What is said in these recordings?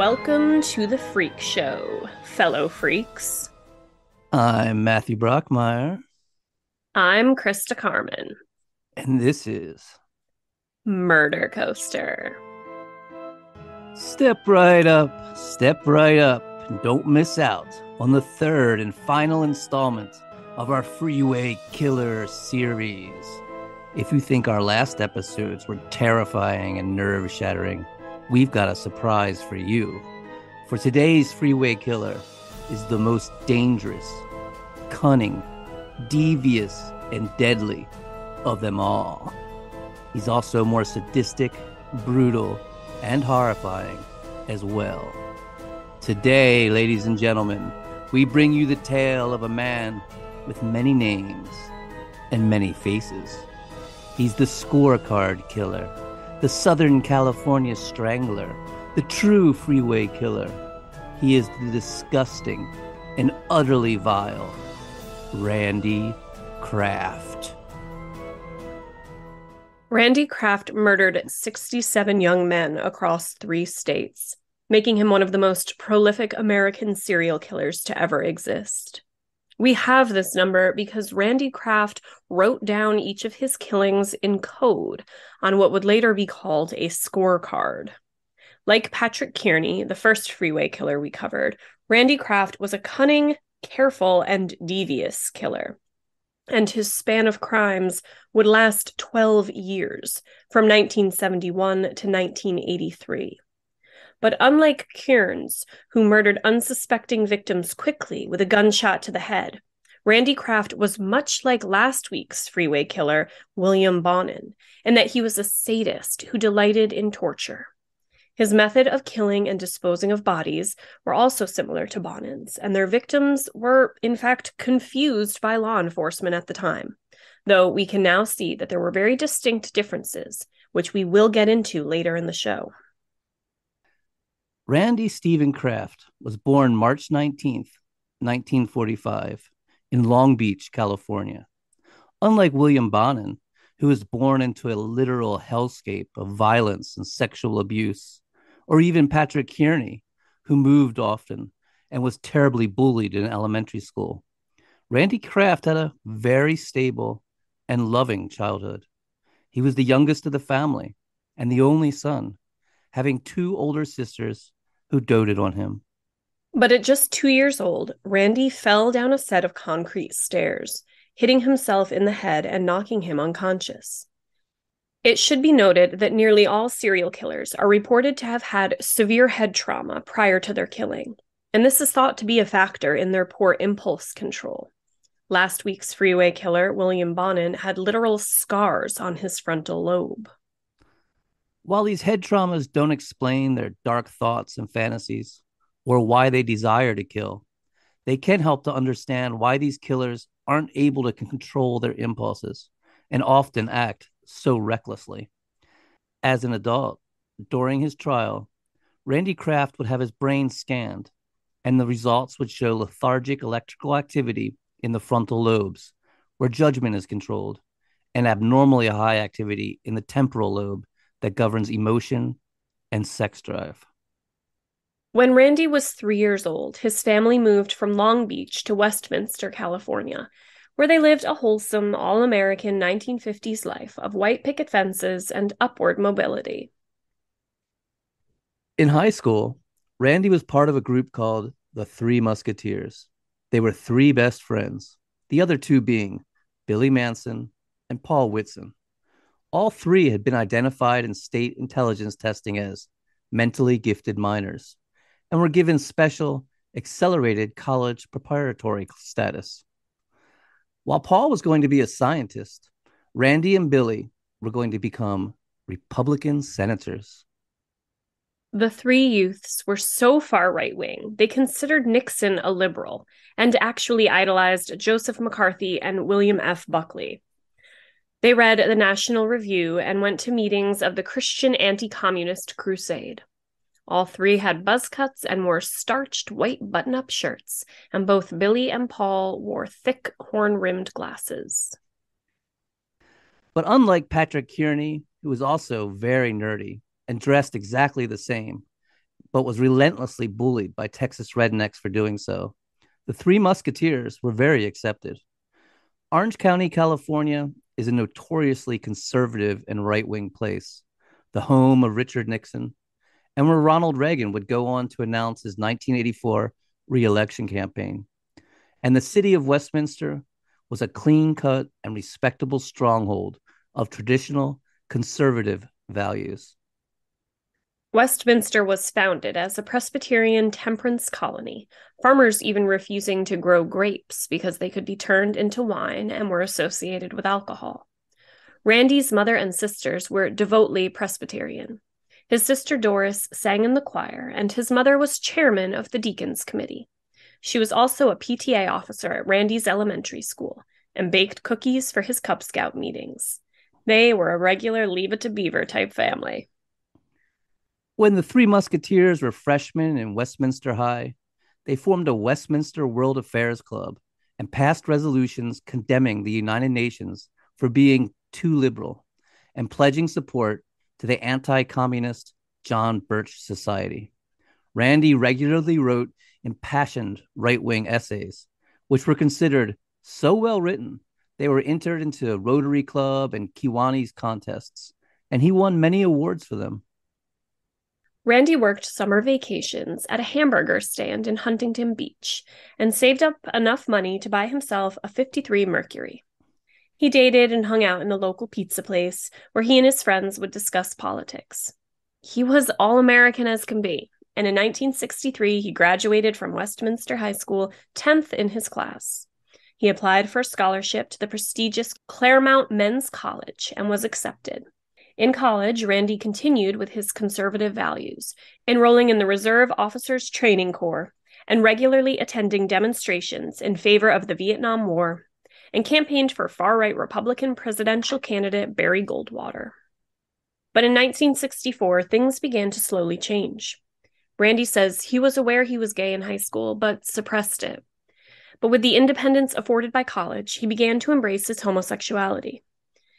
Welcome to the Freak Show, fellow freaks. I'm Matthew Brockmeyer, I'm Krista Carmen, and this is Murder Coaster. Step right up, and don't miss out on the third and final installment of our Freeway Killer series. If you think our last episodes were terrifying and nerve shattering, we've got a surprise for you. For today's Freeway Killer is the most dangerous, cunning, devious, and deadly of them all. He's also more sadistic, brutal, and horrifying as well. Today, ladies and gentlemen, we bring you the tale of a man with many names and many faces. He's the scorecard killer, the Southern California Strangler, the true Freeway Killer. He is the disgusting and utterly vile Randy Kraft. Randy Kraft murdered 67 young men across 3 states, making him one of the most prolific American serial killers to ever exist. We have this number because Randy Kraft wrote down each of his killings in code on what would later be called a scorecard. Like Patrick Kearney, the first Freeway Killer we covered, Randy Kraft was a cunning, careful, and devious killer. And his span of crimes would last 12 years, from 1971 to 1983. But unlike Kearns, who murdered unsuspecting victims quickly with a gunshot to the head, Randy Kraft was much like last week's Freeway Killer, William Bonin, in that he was a sadist who delighted in torture. His method of killing and disposing of bodies were also similar to Bonin's, and their victims were, in fact, confused by law enforcement at the time, though we can now see that there were very distinct differences, which we will get into later in the show. Randy Stephen Kraft was born March 19th, 1945, in Long Beach, California. Unlike William Bonin, who was born into a literal hellscape of violence and sexual abuse, or even Patrick Kearney, who moved often and was terribly bullied in elementary school, Randy Kraft had a very stable and loving childhood. He was the youngest of the family and the only son, having 2 older sisters who doted on him. But at just 2 years old, Randy fell down a set of concrete stairs, hitting himself in the head and knocking him unconscious. It should be noted that nearly all serial killers are reported to have had severe head trauma prior to their killing, and this is thought to be a factor in their poor impulse control. Last week's Freeway Killer, William Bonin, had literal scars on his frontal lobe. While these head traumas don't explain their dark thoughts and fantasies or why they desire to kill, they can help to understand why these killers aren't able to control their impulses and often act so recklessly. As an adult, during his trial, Randy Kraft would have his brain scanned, and the results would show lethargic electrical activity in the frontal lobes, where judgment is controlled, and abnormally high activity in the temporal lobe that governs emotion and sex drive. When Randy was 3 years old, his family moved from Long Beach to Westminster, California, where they lived a wholesome, all-American 1950s life of white picket fences and upward mobility. In high school, Randy was part of a group called the Three Musketeers. They were 3 best friends, the other 2 being Billy Manson and Paul Whitson. All 3 had been identified in state intelligence testing as mentally gifted minors and were given special accelerated college preparatory status. While Paul was going to be a scientist, Randy and Billy were going to become Republican senators. The 3 youths were so far right-wing, they considered Nixon a liberal and actually idolized Joseph McCarthy and William F. Buckley. They read the National Review and went to meetings of the Christian Anti-Communist Crusade. All 3 had buzz cuts and wore starched white button-up shirts, and both Billy and Paul wore thick horn-rimmed glasses. But unlike Patrick Kearney, who was also very nerdy and dressed exactly the same, but was relentlessly bullied by Texas rednecks for doing so. The Three Musketeers were very accepted. Orange County, California is a notoriously conservative and right-wing place, the home of Richard Nixon, and where Ronald Reagan would go on to announce his 1984 re-election campaign. And the city of Westminster was a clean-cut and respectable stronghold of traditional conservative values. Westminster was founded as a Presbyterian temperance colony, farmers even refusing to grow grapes because they could be turned into wine and were associated with alcohol. Randy's mother and sisters were devotedly Presbyterian. His sister Doris sang in the choir, and his mother was chairman of the Deacons Committee. She was also a PTA officer at Randy's elementary school and baked cookies for his Cub Scout meetings. They were a regular Leave It to Beaver type family. When the Three Musketeers were freshmen in Westminster High, they formed a Westminster World Affairs Club and passed resolutions condemning the United Nations for being too liberal and pledging support to the anti-communist John Birch Society. Randy regularly wrote impassioned right-wing essays, which were considered so well written they were entered into Rotary Club and Kiwanis contests, and he won many awards for them. Randy worked summer vacations at a hamburger stand in Huntington Beach and saved up enough money to buy himself a '53 Mercury. He dated and hung out in a local pizza place where he and his friends would discuss politics. He was all-American as can be, and in 1963 he graduated from Westminster High School 10th in his class. He applied for a scholarship to the prestigious Claremont Men's College and was accepted. In college, Randy continued with his conservative values, enrolling in the Reserve Officers Training Corps and regularly attending demonstrations in favor of the Vietnam War, and campaigned for far-right Republican presidential candidate Barry Goldwater. But in 1964, things began to slowly change. Randy says he was aware he was gay in high school, but suppressed it. But with the independence afforded by college, he began to embrace his homosexuality.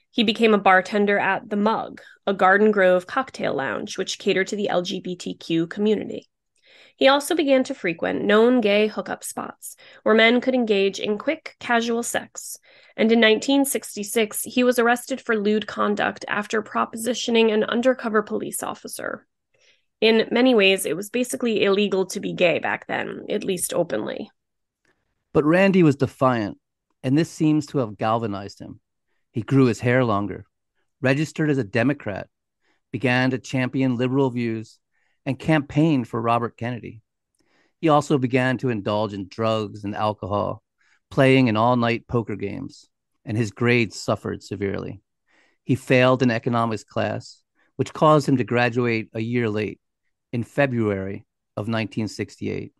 He became a bartender at The Mug, a Garden Grove cocktail lounge which catered to the LGBTQ community. He also began to frequent known gay hookup spots where men could engage in quick, casual sex, and in 1966 he was arrested for lewd conduct after propositioning an undercover police officer. In many ways, it was basically illegal to be gay back then, at least openly. But Randy was defiant, and this seems to have galvanized him. He grew his hair longer, registered as a Democrat, began to champion liberal views, and campaigned for Robert Kennedy. He also began to indulge in drugs and alcohol, playing in all-night poker games, and his grades suffered severely. He failed in economics class, which caused him to graduate a year late, in February of 1968.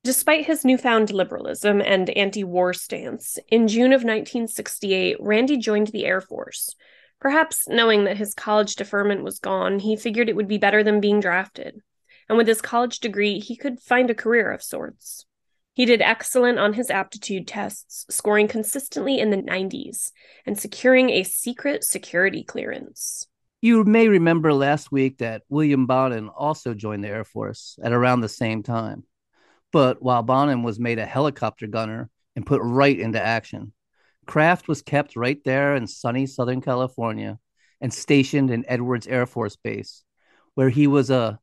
Despite his newfound liberalism and anti-war stance, in June of 1968, Randy joined the Air Force. Perhaps knowing that his college deferment was gone, he figured it would be better than being drafted. And with his college degree, he could find a career of sorts. He did excellent on his aptitude tests, scoring consistently in the 90s and securing a secret security clearance. You may remember last week that William Bonin also joined the Air Force at around the same time. But while Bonin was made a helicopter gunner and put right into action, Kraft was kept right there in sunny Southern California and stationed in Edwards Air Force Base, where he was a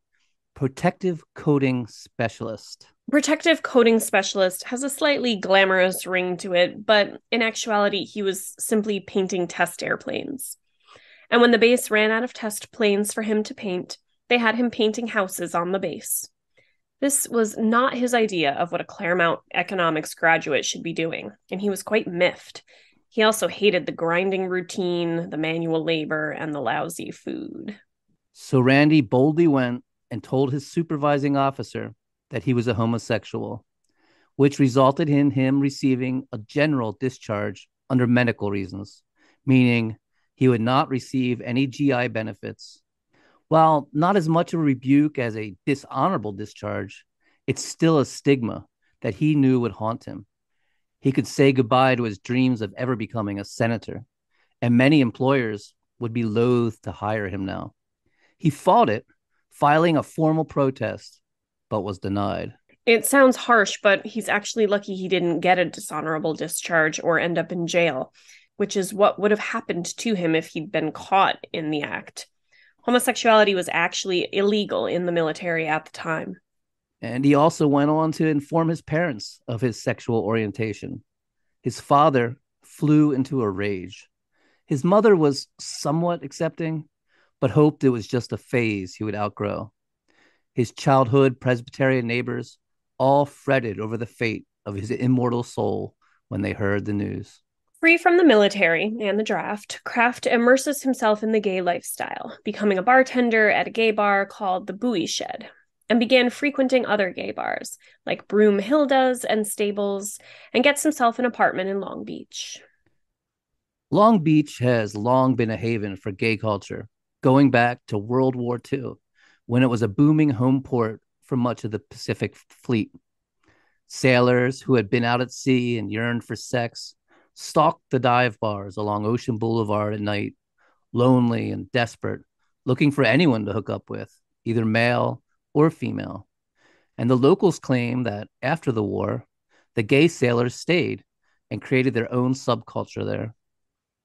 protective coating specialist. Protective coating specialist has a slightly glamorous ring to it, but in actuality, he was simply painting test airplanes. And when the base ran out of test planes for him to paint, they had him painting houses on the base. This was not his idea of what a Claremont economics graduate should be doing, and he was quite miffed. He also hated the grinding routine, the manual labor, and the lousy food. So Randy boldly went and told his supervising officer that he was a homosexual, which resulted in him receiving a general discharge under medical reasons, meaning he would not receive any GI benefits. While not as much of a rebuke as a dishonorable discharge, it's still a stigma that he knew would haunt him. He could say goodbye to his dreams of ever becoming a senator, and many employers would be loath to hire him now. He fought it, filing a formal protest, but was denied. It sounds harsh, but he's actually lucky he didn't get a dishonorable discharge or end up in jail, which is what would have happened to him if he'd been caught in the act. Homosexuality was actually illegal in the military at the time. And he also went on to inform his parents of his sexual orientation. His father flew into a rage. His mother was somewhat accepting, but hoped it was just a phase he would outgrow. His childhood Presbyterian neighbors all fretted over the fate of his immortal soul when they heard the news. Free from the military and the draft, Kraft immerses himself in the gay lifestyle, becoming a bartender at a gay bar called the Bowie Shed, and began frequenting other gay bars, like Broomhilda's and Stables, and gets himself an apartment in Long Beach. Long Beach has long been a haven for gay culture, going back to World War II, when it was a booming home port for much of the Pacific Fleet. Sailors who had been out at sea and yearned for sex stalked the dive bars along Ocean Boulevard at night, lonely and desperate, looking for anyone to hook up with, either male or female. And the locals claim that after the war, the gay sailors stayed and created their own subculture there.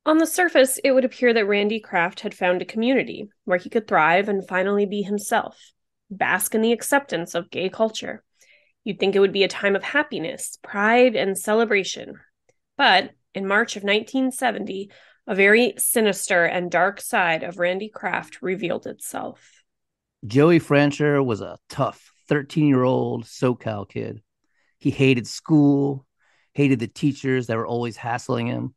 On the surface, it would appear that Randy Kraft had found a community where he could thrive and finally be himself, bask in the acceptance of gay culture. You'd think it would be a time of happiness, pride, and celebration. But in March of 1970, a very sinister and dark side of Randy Kraft revealed itself. Joey Francher was a tough 13-year-old SoCal kid. He hated school, hated the teachers that were always hassling him.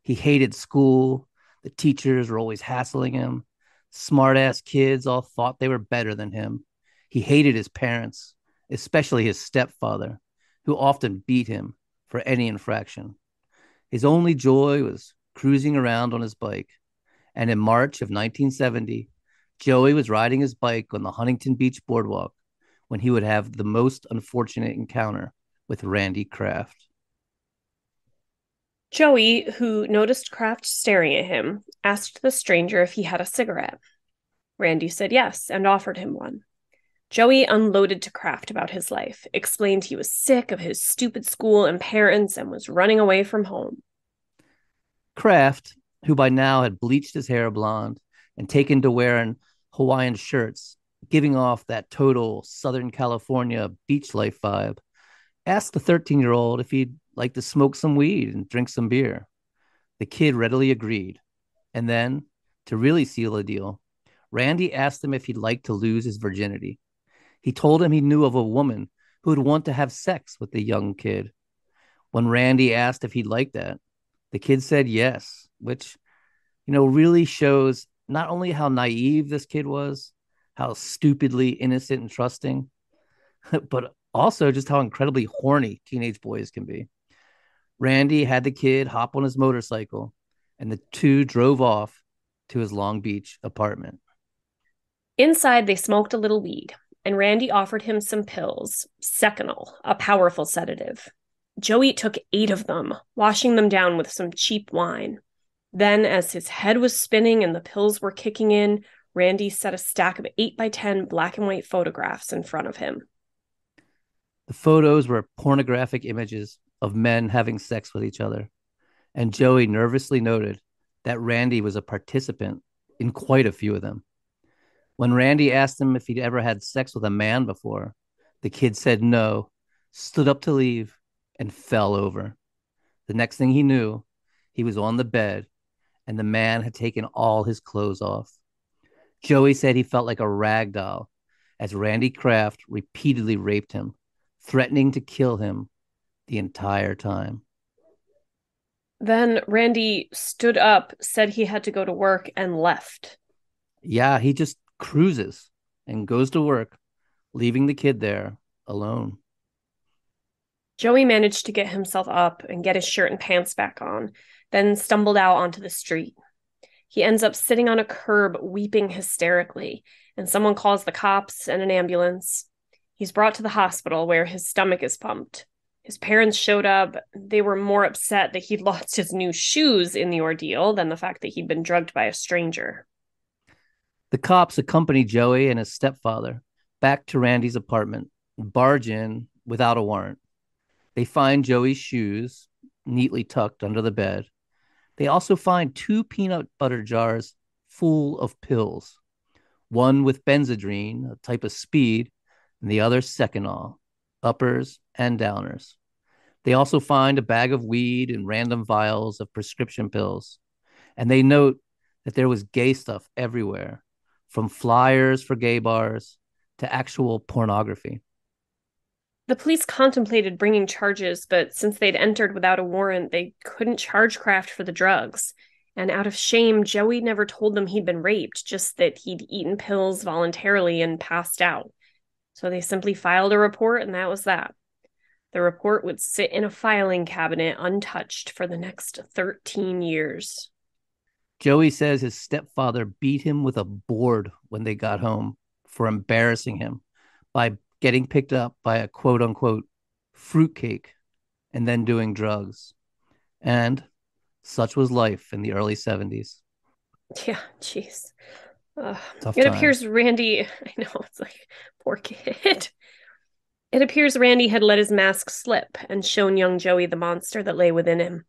He hated school. The teachers were always hassling him. Smart-ass kids all thought they were better than him. He hated his parents, especially his stepfather, who often beat him for any infraction. His only joy was cruising around on his bike. And in March of 1970, Joey was riding his bike on the Huntington Beach boardwalk when he would have the most unfortunate encounter with Randy Kraft. Joey, who noticed Kraft staring at him, asked the stranger if he had a cigarette. Randy said yes and offered him one. Joey unloaded to Kraft about his life, explained he was sick of his stupid school and parents and was running away from home. Kraft, who by now had bleached his hair blonde and taken to wearing Hawaiian shirts, giving off that total Southern California beach life vibe, asked the 13-year-old if he'd like to smoke some weed and drink some beer. The kid readily agreed. And then, to really seal the deal, Randy asked him if he'd like to lose his virginity. He told him he knew of a woman who would want to have sex with the young kid. When Randy asked if he'd like that, the kid said yes, which, really shows not only how naive this kid was, how stupidly innocent and trusting, but also just how incredibly horny teenage boys can be. Randy had the kid hop on his motorcycle, and the two drove off to his Long Beach apartment. Inside, they smoked a little weed, and Randy offered him some pills, Seconal, a powerful sedative. Joey took 8 of them, washing them down with some cheap wine. Then, as his head was spinning and the pills were kicking in, Randy set a stack of 8x10 black and white photographs in front of him. The photos were pornographic images of men having sex with each other, and Joey nervously noted that Randy was a participant in quite a few of them. When Randy asked him if he'd ever had sex with a man before, the kid said no, stood up to leave, and fell over. The next thing he knew, he was on the bed, and the man had taken all his clothes off. Joey said he felt like a rag doll as Randy Kraft repeatedly raped him, threatening to kill him the entire time. Then Randy stood up, said he had to go to work, and left. Yeah, he just cruises and goes to work, leaving the kid there alone. Joey managed to get himself up and get his shirt and pants back on, then stumbled out onto the street. He ends up sitting on a curb, weeping hysterically, and someone calls the cops and an ambulance. He's brought to the hospital where his stomach is pumped. His parents showed up. They were more upset that he'd lost his new shoes in the ordeal than the fact that he'd been drugged by a stranger. The cops accompany Joey and his stepfather back to Randy's apartment and barge in without a warrant. They find Joey's shoes neatly tucked under the bed. They also find two peanut butter jars full of pills, one with benzodrine, a type of speed, and the other Seconal, uppers and downers. They also find a bag of weed and random vials of prescription pills. And they note that there was gay stuff everywhere, from flyers for gay bars to actual pornography. The police contemplated bringing charges, but since they'd entered without a warrant, they couldn't charge Kraft for the drugs. And out of shame, Joey never told them he'd been raped, just that he'd eaten pills voluntarily and passed out. So they simply filed a report, and that was that. The report would sit in a filing cabinet untouched for the next 13 years. Joey says his stepfather beat him with a board when they got home for embarrassing him by getting picked up by a quote unquote fruitcake and then doing drugs. And such was life in the early 70s. Yeah, jeez. Tough It time. appears Randy, I know, it's like, poor kid. It appears Randy had let his mask slip and shown young Joey the monster that lay within him.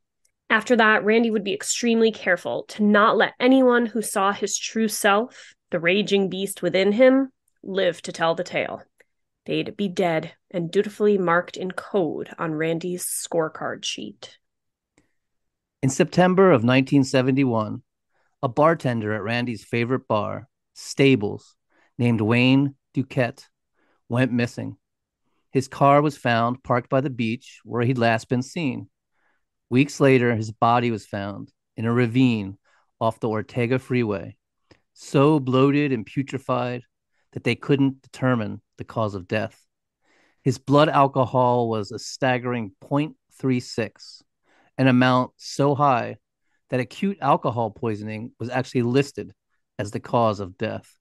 After that, Randy would be extremely careful to not let anyone who saw his true self, the raging beast within him, live to tell the tale. They'd be dead and dutifully marked in code on Randy's scorecard sheet. In September of 1971, a bartender at Randy's favorite bar, Stables, named Wayne Duquette, went missing. His car was found parked by the beach where he'd last been seen. Weeks later, his body was found in a ravine off the Ortega Freeway, so bloated and putrefied that they couldn't determine the cause of death. His blood alcohol was a staggering 0.36, an amount so high that acute alcohol poisoning was actually listed as the cause of death.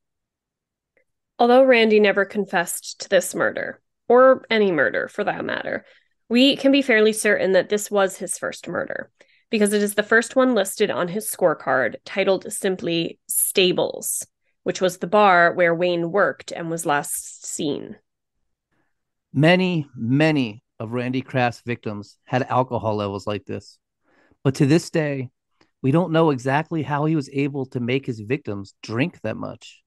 Although Randy never confessed to this murder, or any murder for that matter, we can be fairly certain that this was his first murder, because it is the first one listed on his scorecard, titled simply Stables, which was the bar where Wayne worked and was last seen. Many, many of Randy Kraft's victims had alcohol levels like this. But to this day, we don't know exactly how he was able to make his victims drink that much.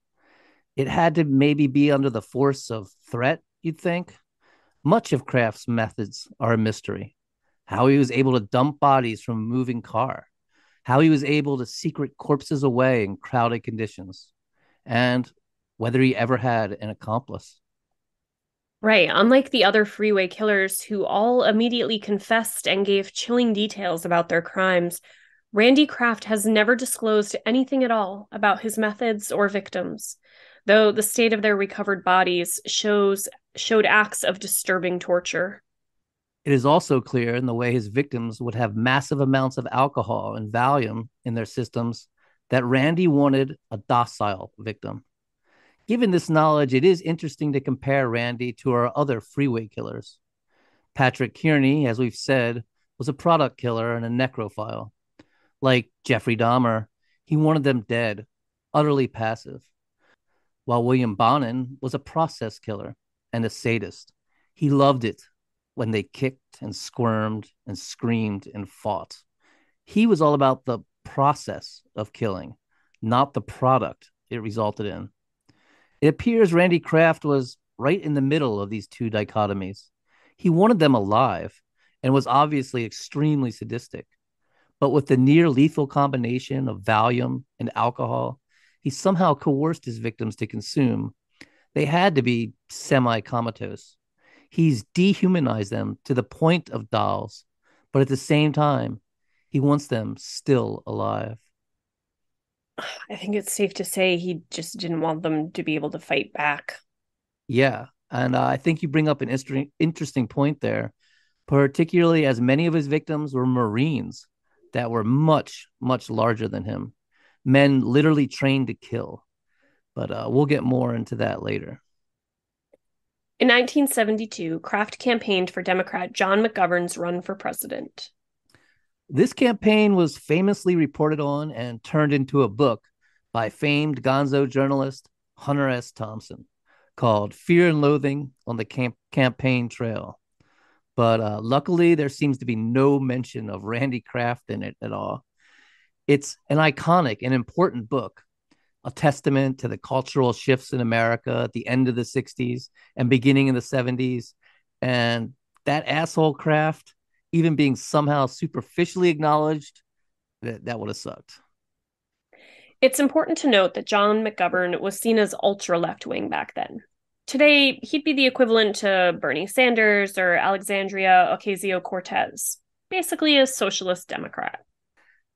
It had to maybe be under the force of threat, you'd think. Much of Kraft's methods are a mystery. How he was able to dump bodies from a moving car, how he was able to secret corpses away in crowded conditions, and whether he ever had an accomplice. Right, unlike the other freeway killers who all immediately confessed and gave chilling details about their crimes, Randy Kraft has never disclosed anything at all about his methods or victims, though the state of their recovered bodies showed acts of disturbing torture. It is also clear in the way his victims would have massive amounts of alcohol and Valium in their systems that Randy wanted a docile victim. Given this knowledge, it is interesting to compare Randy to our other freeway killers. Patrick Kearney, as we've said, was a product killer and a necrophile. Like Jeffrey Dahmer, he wanted them dead, utterly passive. While William Bonin was a process killer and a sadist. He loved it when they kicked and squirmed and screamed and fought. He was all about the process of killing, not the product it resulted in. It appears Randy Kraft was right in the middle of these two dichotomies. He wanted them alive and was obviously extremely sadistic. But with the near lethal combination of Valium and alcohol, he somehow coerced his victims to consume. They had to be semi-comatose. He's dehumanized them to the point of dolls, but at the same time, he wants them still alive. I think it's safe to say he just didn't want them to be able to fight back. Yeah, and I think you bring up an interesting point there, particularly as many of his victims were Marines that were much, much larger than him, men literally trained to kill. But we'll get more into that later. In 1972, Kraft campaigned for Democrat John McGovern's run for president. This campaign was famously reported on and turned into a book by famed gonzo journalist Hunter S. Thompson, called Fear and Loathing on the Campaign Trail. But luckily, there seems to be no mention of Randy Kraft in it at all. It's an iconic and important book, a testament to the cultural shifts in America at the end of the 60s and beginning in the 70s. And that asshole Kraft, even being somehow superficially acknowledged, that would have sucked. It's important to note that John McGovern was seen as ultra left wing back then. Today, he'd be the equivalent to Bernie Sanders or Alexandria Ocasio Cortez, basically a socialist Democrat.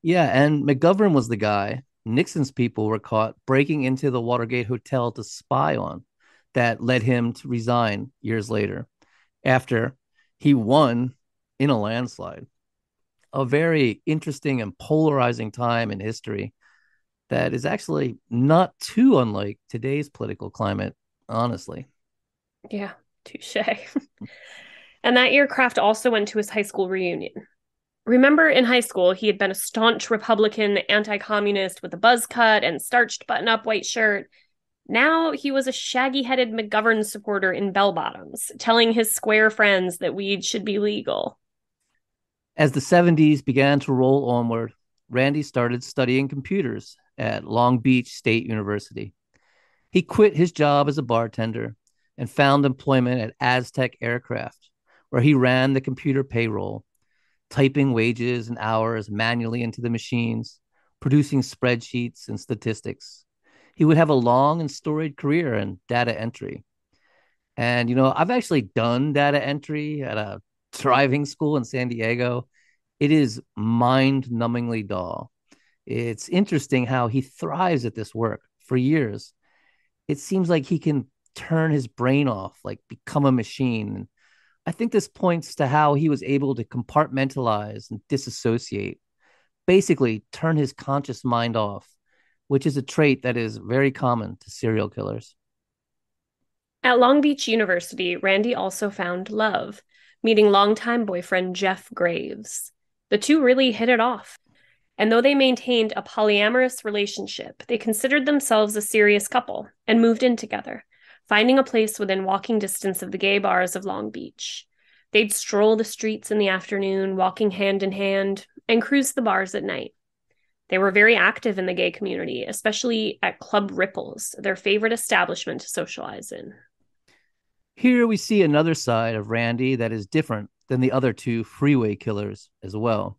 Yeah, and McGovern was the guy Nixon's people were caught breaking into the Watergate Hotel to spy on, that led him to resign years later after he won in a landslide. A very interesting and polarizing time in history that is actually not too unlike today's political climate, honestly. Yeah, touche. And that year, Kraft also went to his high school reunion. Remember, in high school, he had been a staunch Republican anti-communist with a buzz cut and starched button-up white shirt. Now he was a shaggy-headed McGovern supporter in bell-bottoms, telling his square friends that weed should be legal. As the 70s began to roll onward, Randy started studying computers at Long Beach State University. He quit his job as a bartender and found employment at Aztec Aircraft, where he ran the computer payroll, typing wages and hours manually into the machines, producing spreadsheets and statistics. He would have a long and storied career in data entry. And, I've actually done data entry at a driving school in San Diego. It is mind numbingly dull. It's interesting how he thrives at this work for years. It seems like he can turn his brain off, like become a machine. And I think this points to how he was able to compartmentalize and disassociate, basically turn his conscious mind off, which is a trait that is very common to serial killers. At Long Beach University, Randy also found love, meeting longtime boyfriend Jeff Graves. The two really hit it off. And though they maintained a polyamorous relationship, they considered themselves a serious couple and moved in together, finding a place within walking distance of the gay bars of Long Beach. They'd stroll the streets in the afternoon, walking hand in hand, and cruise the bars at night. They were very active in the gay community, especially at Club Ripples, their favorite establishment to socialize in. Here we see another side of Randy that is different than the other two freeway killers as well.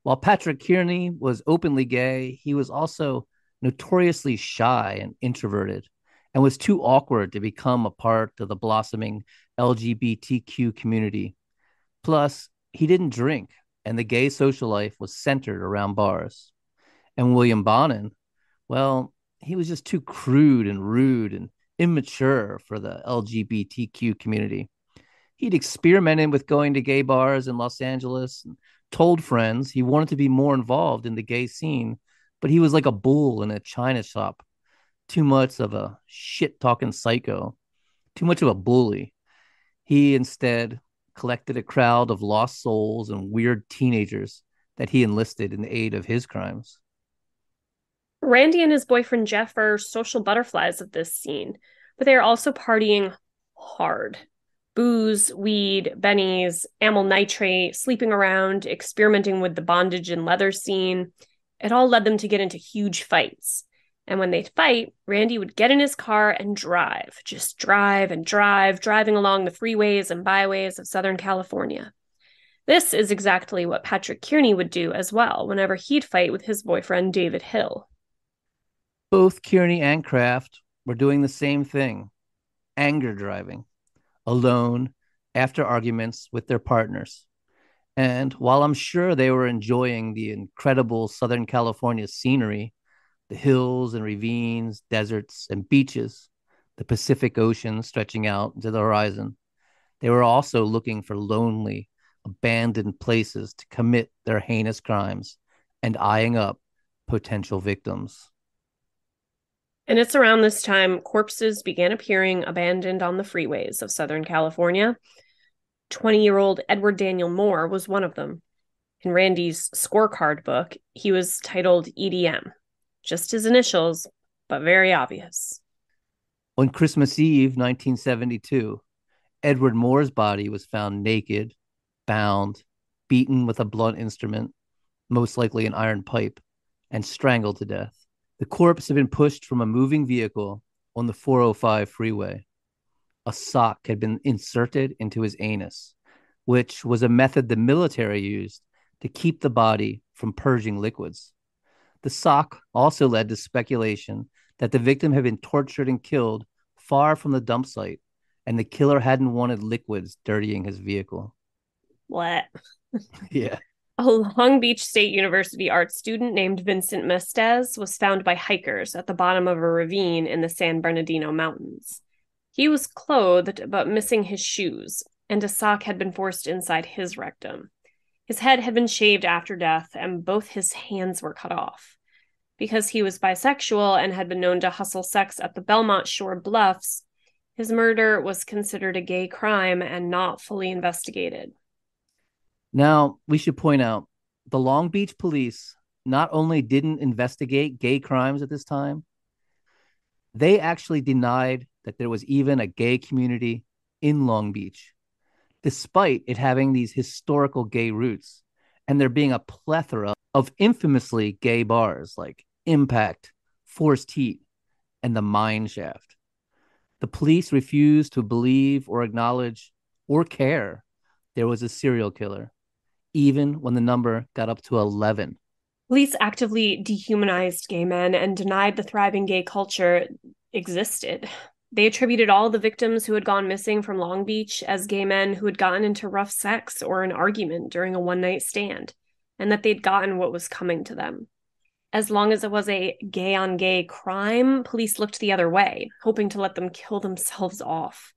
While Patrick Kearney was openly gay, he was also notoriously shy and introverted and was too awkward to become a part of the blossoming LGBTQ community. Plus, he didn't drink, and the gay social life was centered around bars. And William Bonin, well, he was just too crude and rude and immature for the LGBTQ community. He'd experimented with going to gay bars in Los Angeles and told friends he wanted to be more involved in the gay scene, but he was like a bull in a china shop. Too much of a shit-talking psycho, too much of a bully. He instead collected a crowd of lost souls and weird teenagers that he enlisted in aid of his crimes. Randy and his boyfriend Jeff are social butterflies of this scene, but they are also partying hard. Booze, weed, bennies, amyl nitrate, sleeping around, experimenting with the bondage and leather scene. It all led them to get into huge fights. And when they'd fight, Randy would get in his car and drive, just drive and drive, driving along the freeways and byways of Southern California. This is exactly what Patrick Kearney would do as well whenever he'd fight with his boyfriend David Hill. Both Kearney and Kraft were doing the same thing, anger driving, alone, after arguments with their partners. And while I'm sure they were enjoying the incredible Southern California scenery, the hills and ravines, deserts and beaches, the Pacific Ocean stretching out into the horizon, they were also looking for lonely, abandoned places to commit their heinous crimes and eyeing up potential victims. And it's around this time corpses began appearing abandoned on the freeways of Southern California. 20-year-old Edward Daniel Moore was one of them. In Randy's scorecard book, he was titled EDM. Just his initials, but very obvious. On Christmas Eve, 1972, Edward Moore's body was found naked, bound, beaten with a blunt instrument, most likely an iron pipe, and strangled to death. The corpse had been pushed from a moving vehicle on the 405 freeway. A sock had been inserted into his anus, which was a method the military used to keep the body from purging liquids. The sock also led to speculation that the victim had been tortured and killed far from the dump site, and the killer hadn't wanted liquids dirtying his vehicle. What? Yeah. A Long Beach State University art student named Vincent Mestez was found by hikers at the bottom of a ravine in the San Bernardino Mountains. He was clothed but missing his shoes, and a sock had been forced inside his rectum. His head had been shaved after death, and both his hands were cut off. Because he was bisexual and had been known to hustle sex at the Belmont Shore Bluffs, his murder was considered a gay crime and not fully investigated. Now, we should point out the Long Beach police not only didn't investigate gay crimes at this time, they actually denied that there was even a gay community in Long Beach, despite it having these historical gay roots and there being a plethora of infamously gay bars like Impact, Forced Heat, and the Mine Shaft. The police refused to believe or acknowledge or care there was a serial killer, even when the number got up to 11. Police actively dehumanized gay men and denied the thriving gay culture existed. They attributed all the victims who had gone missing from Long Beach as gay men who had gotten into rough sex or an argument during a one-night stand, and that they'd gotten what was coming to them. As long as it was a gay-on-gay crime, police looked the other way, hoping to let them kill themselves off.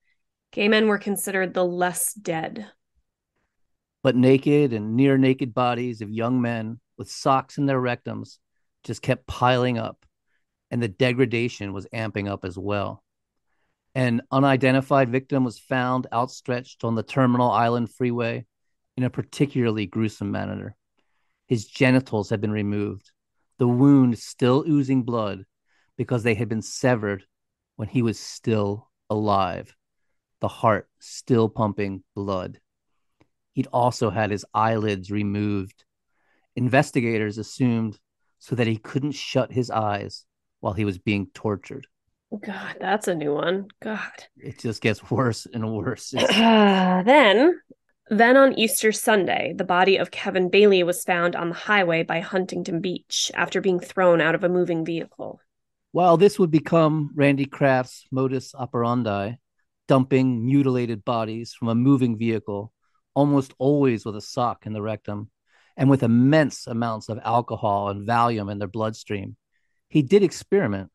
Gay men were considered the less dead. But naked and near naked bodies of young men with socks in their rectums just kept piling up, and the degradation was amping up as well. An unidentified victim was found outstretched on the Terminal Island Freeway in a particularly gruesome manner. His genitals had been removed, the wound still oozing blood because they had been severed when he was still alive, the heart still pumping blood. He'd also had his eyelids removed. Investigators assumed so that he couldn't shut his eyes while he was being tortured. God, that's a new one. God. It just gets worse and worse. Then on Easter Sunday, the body of Kevin Bailey was found on the highway by Huntington Beach after being thrown out of a moving vehicle. While this would become Randy Kraft's modus operandi, dumping mutilated bodies from a moving vehicle, almost always with a sock in the rectum, and with immense amounts of alcohol and Valium in their bloodstream, he did experiment.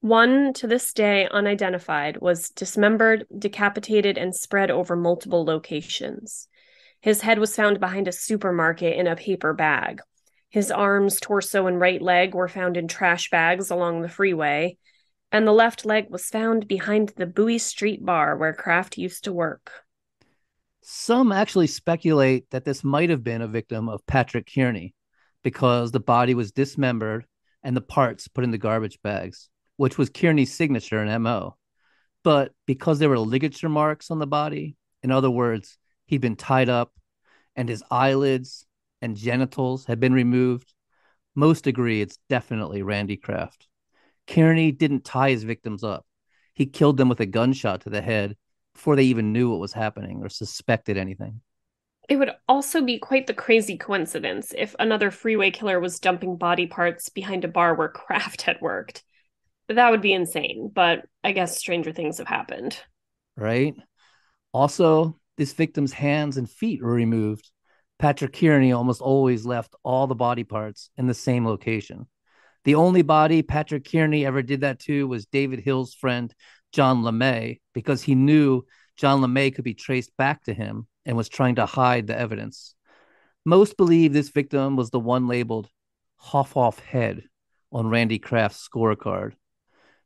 One, to this day unidentified, was dismembered, decapitated, and spread over multiple locations. His head was found behind a supermarket in a paper bag. His arms, torso, and right leg were found in trash bags along the freeway, and the left leg was found behind the Bowie Street bar where Kraft used to work. Some actually speculate that this might have been a victim of Patrick Kearney because the body was dismembered and the parts put in the garbage bags, which was Kearney's signature and MO. But because there were ligature marks on the body, in other words, he'd been tied up and his eyelids and genitals had been removed, most agree it's definitely Randy Kraft. Kearney didn't tie his victims up. He killed them with a gunshot to the head before they even knew what was happening or suspected anything. It would also be quite the crazy coincidence if another freeway killer was dumping body parts behind a bar where Kraft had worked. That would be insane, but I guess stranger things have happened. Right? Also, this victim's hands and feet were removed. Patrick Kearney almost always left all the body parts in the same location. The only body Patrick Kearney ever did that to was David Hill's friend, John LeMay, because he knew John LeMay could be traced back to him and was trying to hide the evidence. Most believe this victim was the one labeled Hoff Head on Randy Kraft's scorecard.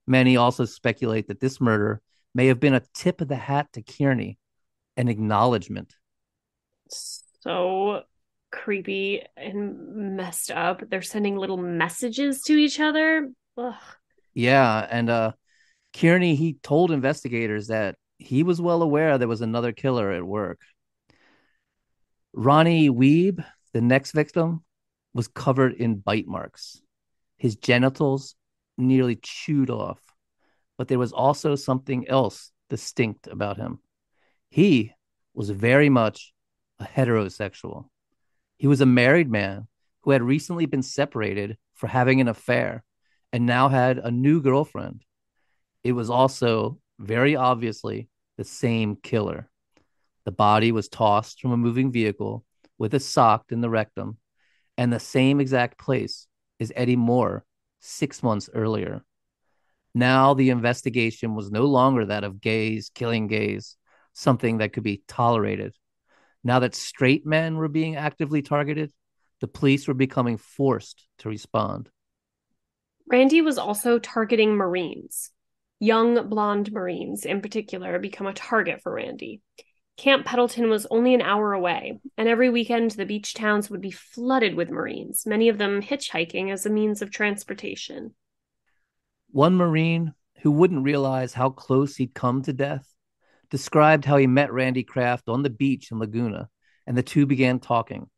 Many also speculate that this murder may have been a tip of the hat to Kearney, an acknowledgement. So creepy and messed up. They're sending little messages to each other. Ugh. Yeah, and Kearney, he told investigators that he was well aware there was another killer at work. Ronnie Weeb, the next victim, was covered in bite marks, his genitals nearly chewed off. But there was also something else distinct about him. He was very much a heterosexual. He was a married man who had recently been separated for having an affair and now had a new girlfriend. It was also very obviously the same killer. The body was tossed from a moving vehicle with a sock in the rectum and the same exact place as Eddie Moore 6 months earlier. Now the investigation was no longer that of gays killing gays, something that could be tolerated. Now that straight men were being actively targeted, the police were becoming forced to respond. Randy was also targeting Marines. Young blonde Marines, in particular, become a target for Randy. Camp Pendleton was only an hour away, and every weekend the beach towns would be flooded with Marines, many of them hitchhiking as a means of transportation. One Marine, who wouldn't realize how close he'd come to death, described how he met Randy Kraft on the beach in Laguna, and the two began talking.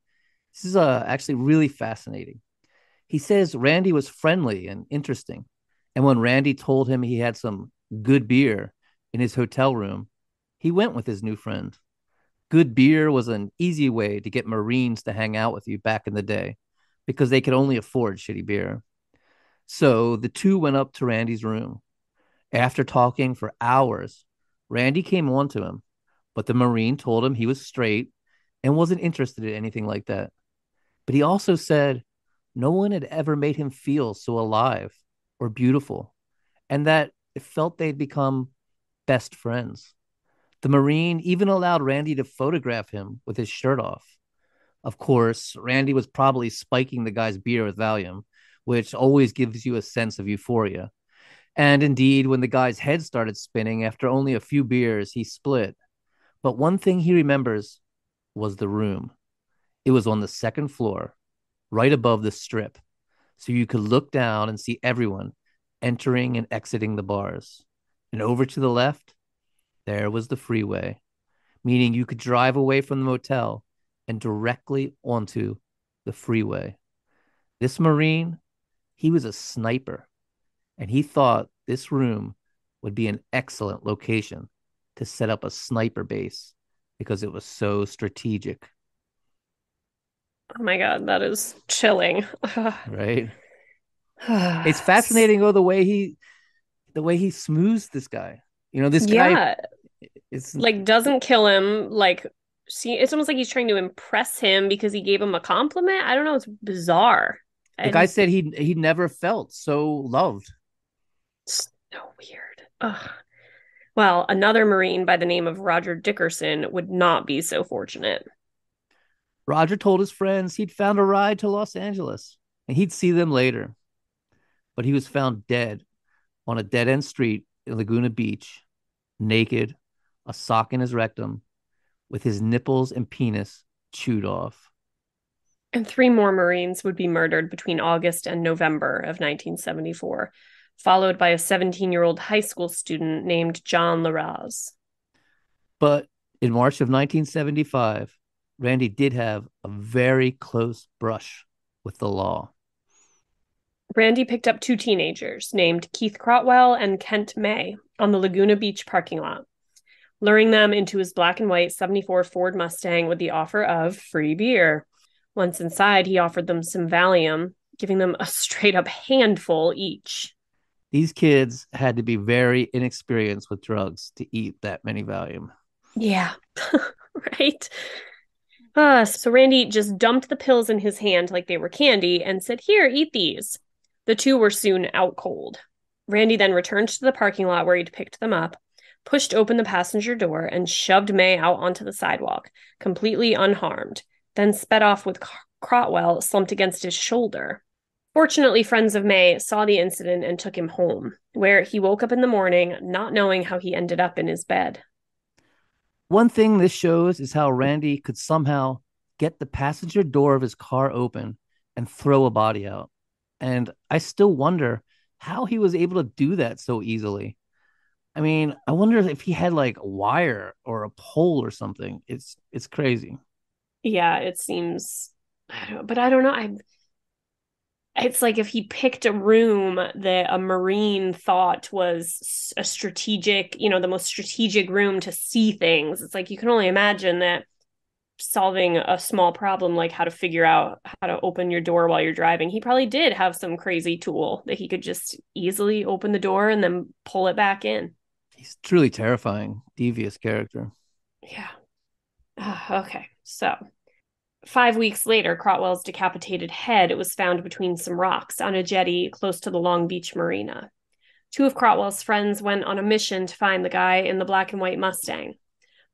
This is actually really fascinating. He says Randy was friendly and interesting, and when Randy told him he had some good beer in his hotel room, he went with his new friend. Good beer was an easy way to get Marines to hang out with you back in the day because they could only afford shitty beer. So the two went up to Randy's room. After talking for hours, Randy came on to him, but the Marine told him he was straight and wasn't interested in anything like that. But he also said no one had ever made him feel so alive or beautiful, and that it felt they'd become best friends. The Marine even allowed Randy to photograph him with his shirt off. Of course, Randy was probably spiking the guy's beer with Valium, which always gives you a sense of euphoria. And indeed, when the guy's head started spinning after only a few beers, he split. But one thing he remembers was the room. It was on the second floor, right above the strip, so you could look down and see everyone entering and exiting the bars. And over to the left, there was the freeway, meaning you could drive away from the motel and directly onto the freeway. This Marine, he was a sniper, and he thought this room would be an excellent location to set up a sniper base because it was so strategic. Oh my God, that is chilling. Right? It's fascinating the way he smooths this guy. This guy Yeah, is like doesn't kill him. Like, see, it's almost like he's trying to impress him because he gave him a compliment. I don't know. It's bizarre the guy and said he never felt so loved. so weird. Ugh. Well, another Marine by the name of Roger Dickerson would not be so fortunate. Roger told his friends he'd found a ride to Los Angeles and he'd see them later. But he was found dead on a dead end street in Laguna Beach, naked, a sock in his rectum, with his nipples and penis chewed off. And three more Marines would be murdered between August and November of 1974, followed by a 17-year-old high school student named John Larraz. But in March of 1975, Randy did have a very close brush with the law. Randy picked up two teenagers named Keith Crotwell and Kent May on the Laguna Beach parking lot, luring them into his black and white 74 Ford Mustang with the offer of free beer. Once inside, he offered them some Valium, giving them a straight up handful each. These kids had to be very inexperienced with drugs to eat that many Valium. Yeah, right. So Randy just dumped the pills in his hand like they were candy and said, "Here, eat these." The two were soon out cold. Randy then returned to the parking lot where he'd picked them up, pushed open the passenger door, and shoved May out onto the sidewalk, completely unharmed, then sped off with Crotwell slumped against his shoulder. Fortunately, friends of May saw the incident and took him home, where he woke up in the morning not knowing how he ended up in his bed. One thing this shows is how Randy could somehow get the passenger door of his car open and throw a body out. And I still wonder how he was able to do that so easily. I mean, I wonder if he had like a wire or a pole or something. It's crazy. Yeah, it seems, but I don't know. It's like if he picked a room that a Marine thought was a strategic, the most strategic room to see things. It's like you can only imagine that solving a small problem like how to figure out how to open your door while you're driving. He probably did have some crazy tool that he could just easily open the door and then pull it back in. He's truly terrifying, devious character. Yeah. Okay. So 5 weeks later, Crotwell's decapitated head was found between some rocks on a jetty close to the Long Beach Marina. Two of Crotwell's friends went on a mission to find the guy in the black and white Mustang,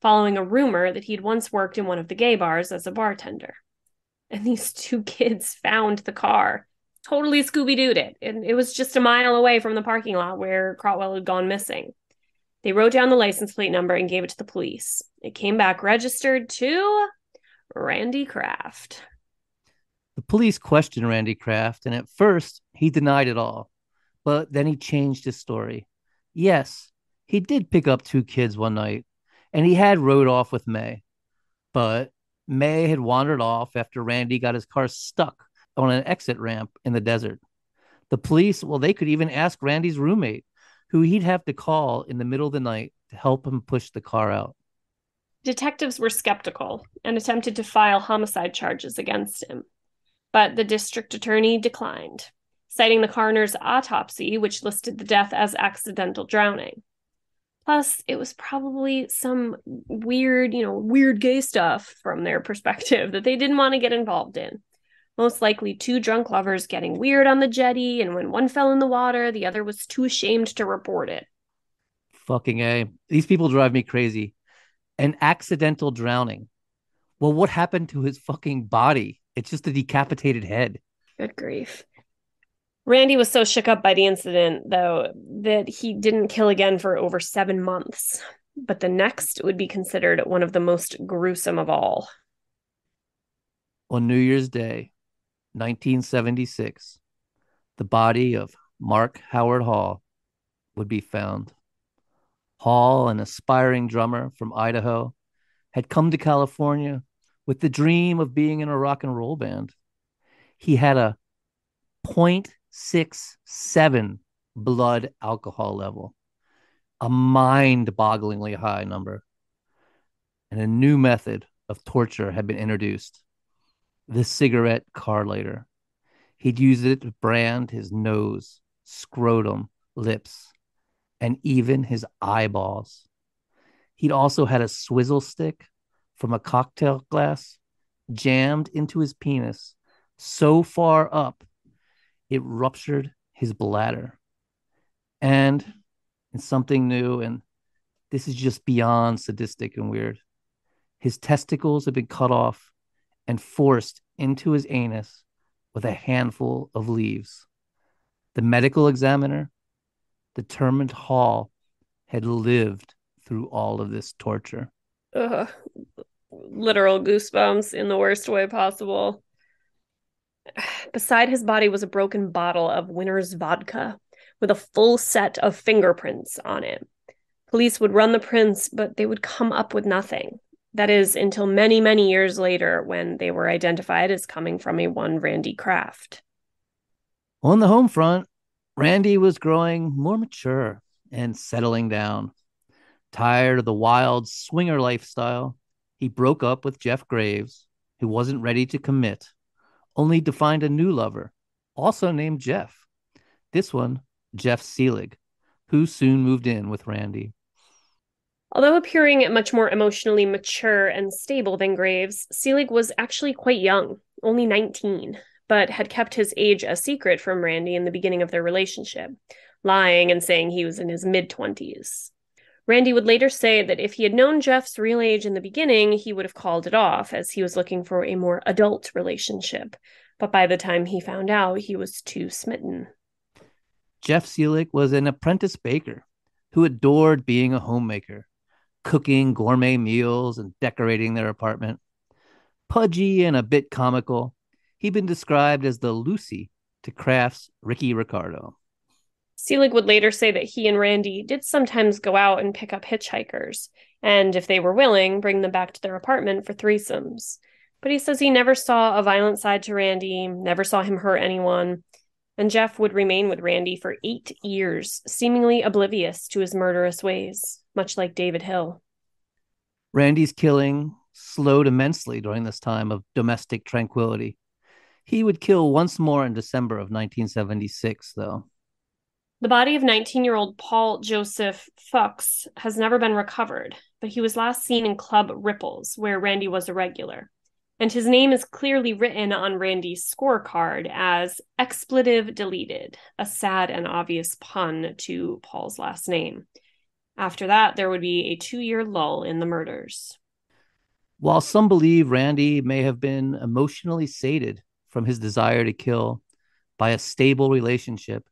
following a rumor that he'd once worked in one of the gay bars as a bartender. And these two kids found the car, totally Scooby-Dooed it, and it was just a mile away from the parking lot where Crotwell had gone missing. They wrote down the license plate number and gave it to the police. It came back registered to Randy Kraft. The police questioned Randy Kraft, and at first he denied it all, but then he changed his story. Yes, he did pick up two kids one night, and he had rode off with May, but May had wandered off after Randy got his car stuck on an exit ramp in the desert. The police, well, they could even ask Randy's roommate, who he'd have to call in the middle of the night to help him push the car out. Detectives were skeptical and attempted to file homicide charges against him, but the district attorney declined, citing the coroner's autopsy, which listed the death as accidental drowning. Plus, it was probably some weird gay stuff from their perspective that they didn't want to get involved in. Most likely two drunk lovers getting weird on the jetty, and when one fell in the water, the other was too ashamed to report it. Fucking A. These people drive me crazy. An accidental drowning. Well, what happened to his fucking body? It's just a decapitated head. Good grief. Randy was so shook up by the incident, though, that he didn't kill again for over 7 months. But the next would be considered one of the most gruesome of all. On New Year's Day, 1976, the body of Mark Howard Hall would be found. Hall, an aspiring drummer from Idaho, had come to California with the dream of being in a rock and roll band. He had a 0.67 blood alcohol level, a mind-bogglingly high number. And a new method of torture had been introduced: the cigarette car lighter. He'd use it to brand his nose, scrotum, lips, and even his eyeballs. He'd also had a swizzle stick from a cocktail glass jammed into his penis so far up it ruptured his bladder. And in something new, and this is just beyond sadistic and weird, his testicles had been cut off and forced into his anus with a handful of leaves. The medical examiner determined Hall had lived through all of this torture. Ugh. Literal goosebumps in the worst way possible. Beside his body was a broken bottle of Winter's vodka with a full set of fingerprints on it. Police would run the prints, but they would come up with nothing. That is, until many, many years later when they were identified as coming from a one Randy Kraft. On the home front, Randy was growing more mature and settling down. Tired of the wild swinger lifestyle, he broke up with Jeff Graves, who wasn't ready to commit, only to find a new lover, also named Jeff. This one, Jeff Selig, who soon moved in with Randy. Although appearing much more emotionally mature and stable than Graves, Selig was actually quite young, only 19, but had kept his age a secret from Randy in the beginning of their relationship, lying and saying he was in his mid-20s. Randy would later say that if he had known Jeff's real age in the beginning, he would have called it off, as he was looking for a more adult relationship. But by the time he found out, he was too smitten. Jeff Selig was an apprentice baker who adored being a homemaker, cooking gourmet meals and decorating their apartment. Pudgy and a bit comical, he'd been described as the Lucy to Kraft's Ricky Ricardo. Seelig would later say that he and Randy did sometimes go out and pick up hitchhikers, and if they were willing, bring them back to their apartment for threesomes. But he says he never saw a violent side to Randy, never saw him hurt anyone, and Jeff would remain with Randy for 8 years, seemingly oblivious to his murderous ways, much like David Hill. Randy's killing slowed immensely during this time of domestic tranquility. He would kill once more in December of 1976, though. The body of 19-year-old Paul Joseph Fuchs has never been recovered, but he was last seen in Club Ripples, where Randy was a regular. And his name is clearly written on Randy's scorecard as expletive deleted, a sad and obvious pun to Paul's last name. After that, there would be a 2-year lull in the murders. While some believe Randy may have been emotionally sated from his desire to kill by a stable relationship,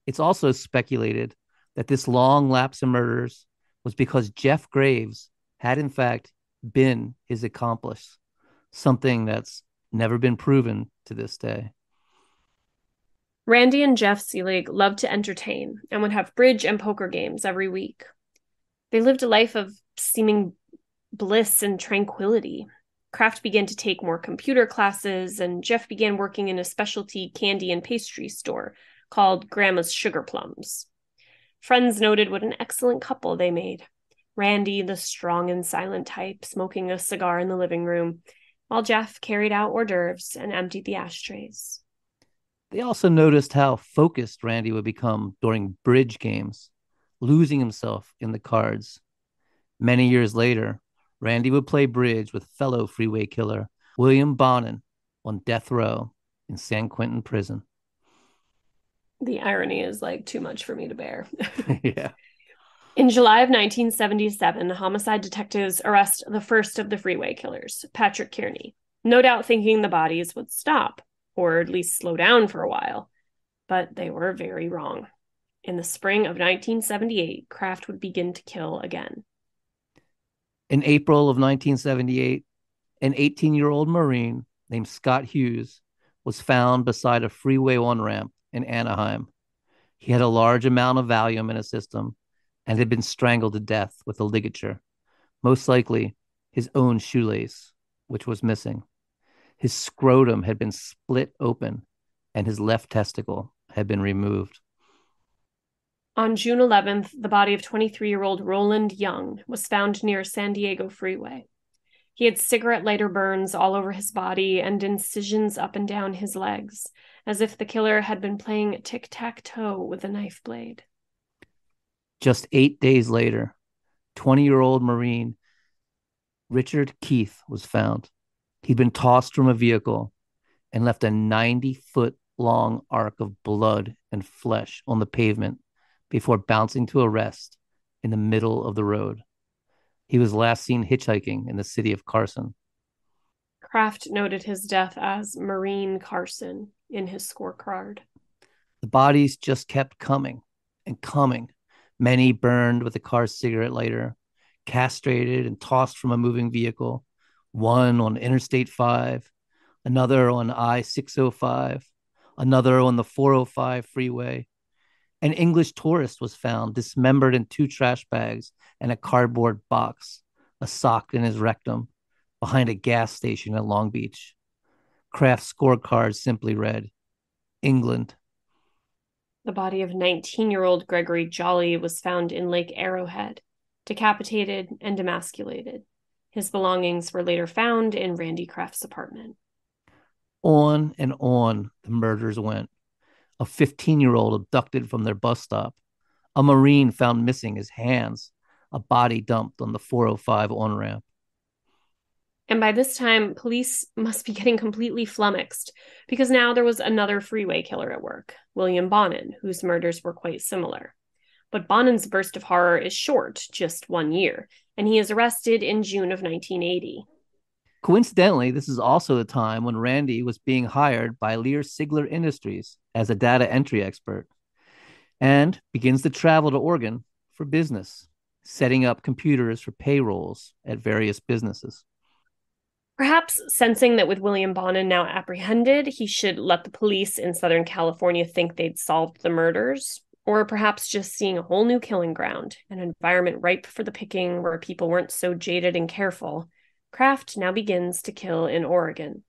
it's also speculated that this long lapse of murders was because Jeff Graves had, in fact, been his accomplice, something that's never been proven to this day. Randy and Jeff Seelig loved to entertain and would have bridge and poker games every week. They lived a life of seeming bliss and tranquility. Kraft began to take more computer classes, and Jeff began working in a specialty candy and pastry store called Grandma's Sugar Plums. Friends noted what an excellent couple they made. Randy, the strong and silent type, smoking a cigar in the living room, while Jeff carried out hors d'oeuvres and emptied the ashtrays. They also noticed how focused Randy would become during bridge games, losing himself in the cards. Many years later, Randy would play bridge with fellow Freeway Killer William Bonin on death row in San Quentin prison. The irony is like too much for me to bear. Yeah. In July of 1977, homicide detectives arrest the first of the Freeway Killers, Patrick Kearney, no doubt thinking the bodies would stop, or at least slow down for a while. But they were very wrong. In the spring of 1978, Kraft would begin to kill again. In April of 1978, an 18-year-old Marine named Scott Hughes was found beside a freeway on-ramp in Anaheim. He had a large amount of Valium in his system and had been strangled to death with a ligature, most likely his own shoelace, which was missing. His scrotum had been split open and his left testicle had been removed. On June 11th, the body of 23-year-old Roland Young was found near San Diego Freeway. He had cigarette lighter burns all over his body and incisions up and down his legs, as if the killer had been playing tic-tac-toe with a knife blade. Just 8 days later, 20-year-old Marine Richard Keith was found. He'd been tossed from a vehicle and left a 90-foot-long arc of blood and flesh on the pavement before bouncing to a rest in the middle of the road. He was last seen hitchhiking in the city of Carson. Kraft noted his death as Marine Carson in his scorecard. The bodies just kept coming and coming. Many burned with a car's cigarette lighter, castrated and tossed from a moving vehicle, one on Interstate 5, another on I-605, another on the 405 freeway. An English tourist was found dismembered in 2 trash bags and a cardboard box, a sock in his rectum, behind a gas station in Long Beach. Kraft's scorecard simply read, England. The body of 19-year-old Gregory Jolly was found in Lake Arrowhead, decapitated and emasculated. His belongings were later found in Randy Kraft's apartment. On and on the murders went. A 15-year-old abducted from their bus stop. A Marine found missing his hands. A body dumped on the 405 on-ramp. And by this time, police must be getting completely flummoxed because now there was another freeway killer at work, William Bonin, whose murders were quite similar. But Bonin's burst of horror is short, just 1 year, and he is arrested in June of 1980. Coincidentally, this is also the time when Randy was being hired by Lear Sigler Industries as a data entry expert and begins to travel to Oregon for business, setting up computers for payrolls at various businesses. Perhaps sensing that with William Bonin now apprehended, he should let the police in Southern California think they'd solved the murders, or perhaps just seeing a whole new killing ground, an environment ripe for the picking where people weren't so jaded and careful, Kraft now begins to kill in Oregon.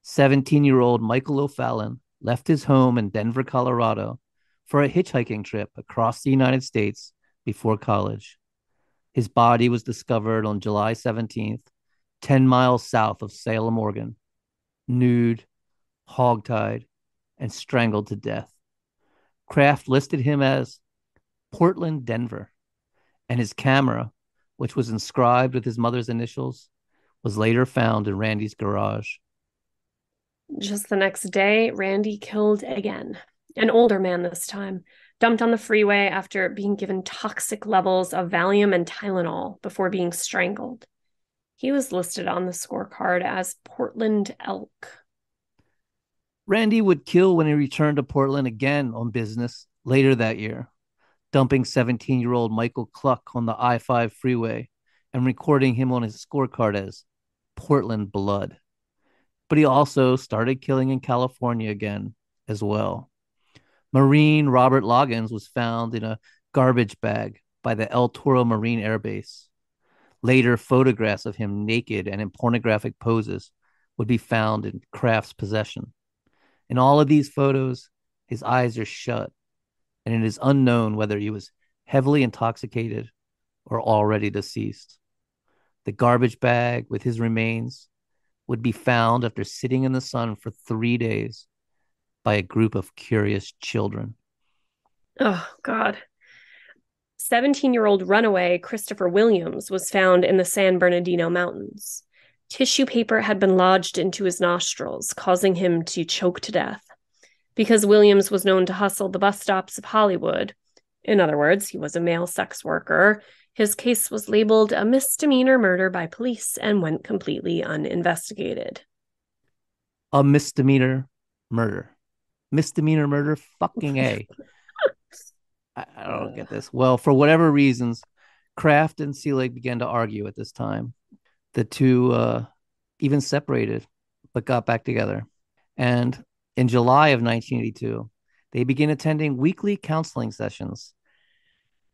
17-year-old Michael O'Fallon left his home in Denver, Colorado for a hitchhiking trip across the United States before college. His body was discovered on July 17th, 10 miles south of Salem, Oregon, nude, hogtied, and strangled to death. Kraft listed him as Portland, Denver, and his camera, which was inscribed with his mother's initials, was later found in Randy's garage. Just the next day, Randy killed again. An older man this time, dumped on the freeway after being given toxic levels of Valium and Tylenol before being strangled. He was listed on the scorecard as Portland Elk. Randy would kill when he returned to Portland again on business later that year, dumping 17-year-old Michael Cluck on the I-5 freeway and recording him on his scorecard as Portland Blood. But he also started killing in California again as well. Marine Robert Loggins was found in a garbage bag by the El Toro Marine Air Base. Later, photographs of him naked and in pornographic poses would be found in Kraft's possession. In all of these photos, his eyes are shut, and it is unknown whether he was heavily intoxicated or already deceased. The garbage bag with his remains would be found after sitting in the sun for 3 days by a group of curious children. Oh, God. 17-year-old runaway Christopher Williams was found in the San Bernardino Mountains. Tissue paper had been lodged into his nostrils, causing him to choke to death. Because Williams was known to hustle the bus stops of Hollywood, in other words, he was a male sex worker, his case was labeled a misdemeanor murder by police and went completely uninvestigated. A misdemeanor murder. Misdemeanor murder, fucking A. I don't get this. Well, for whatever reasons, Kraft and Seelig began to argue at this time. The two even separated, but got back together. And in July of 1982, they began attending weekly counseling sessions.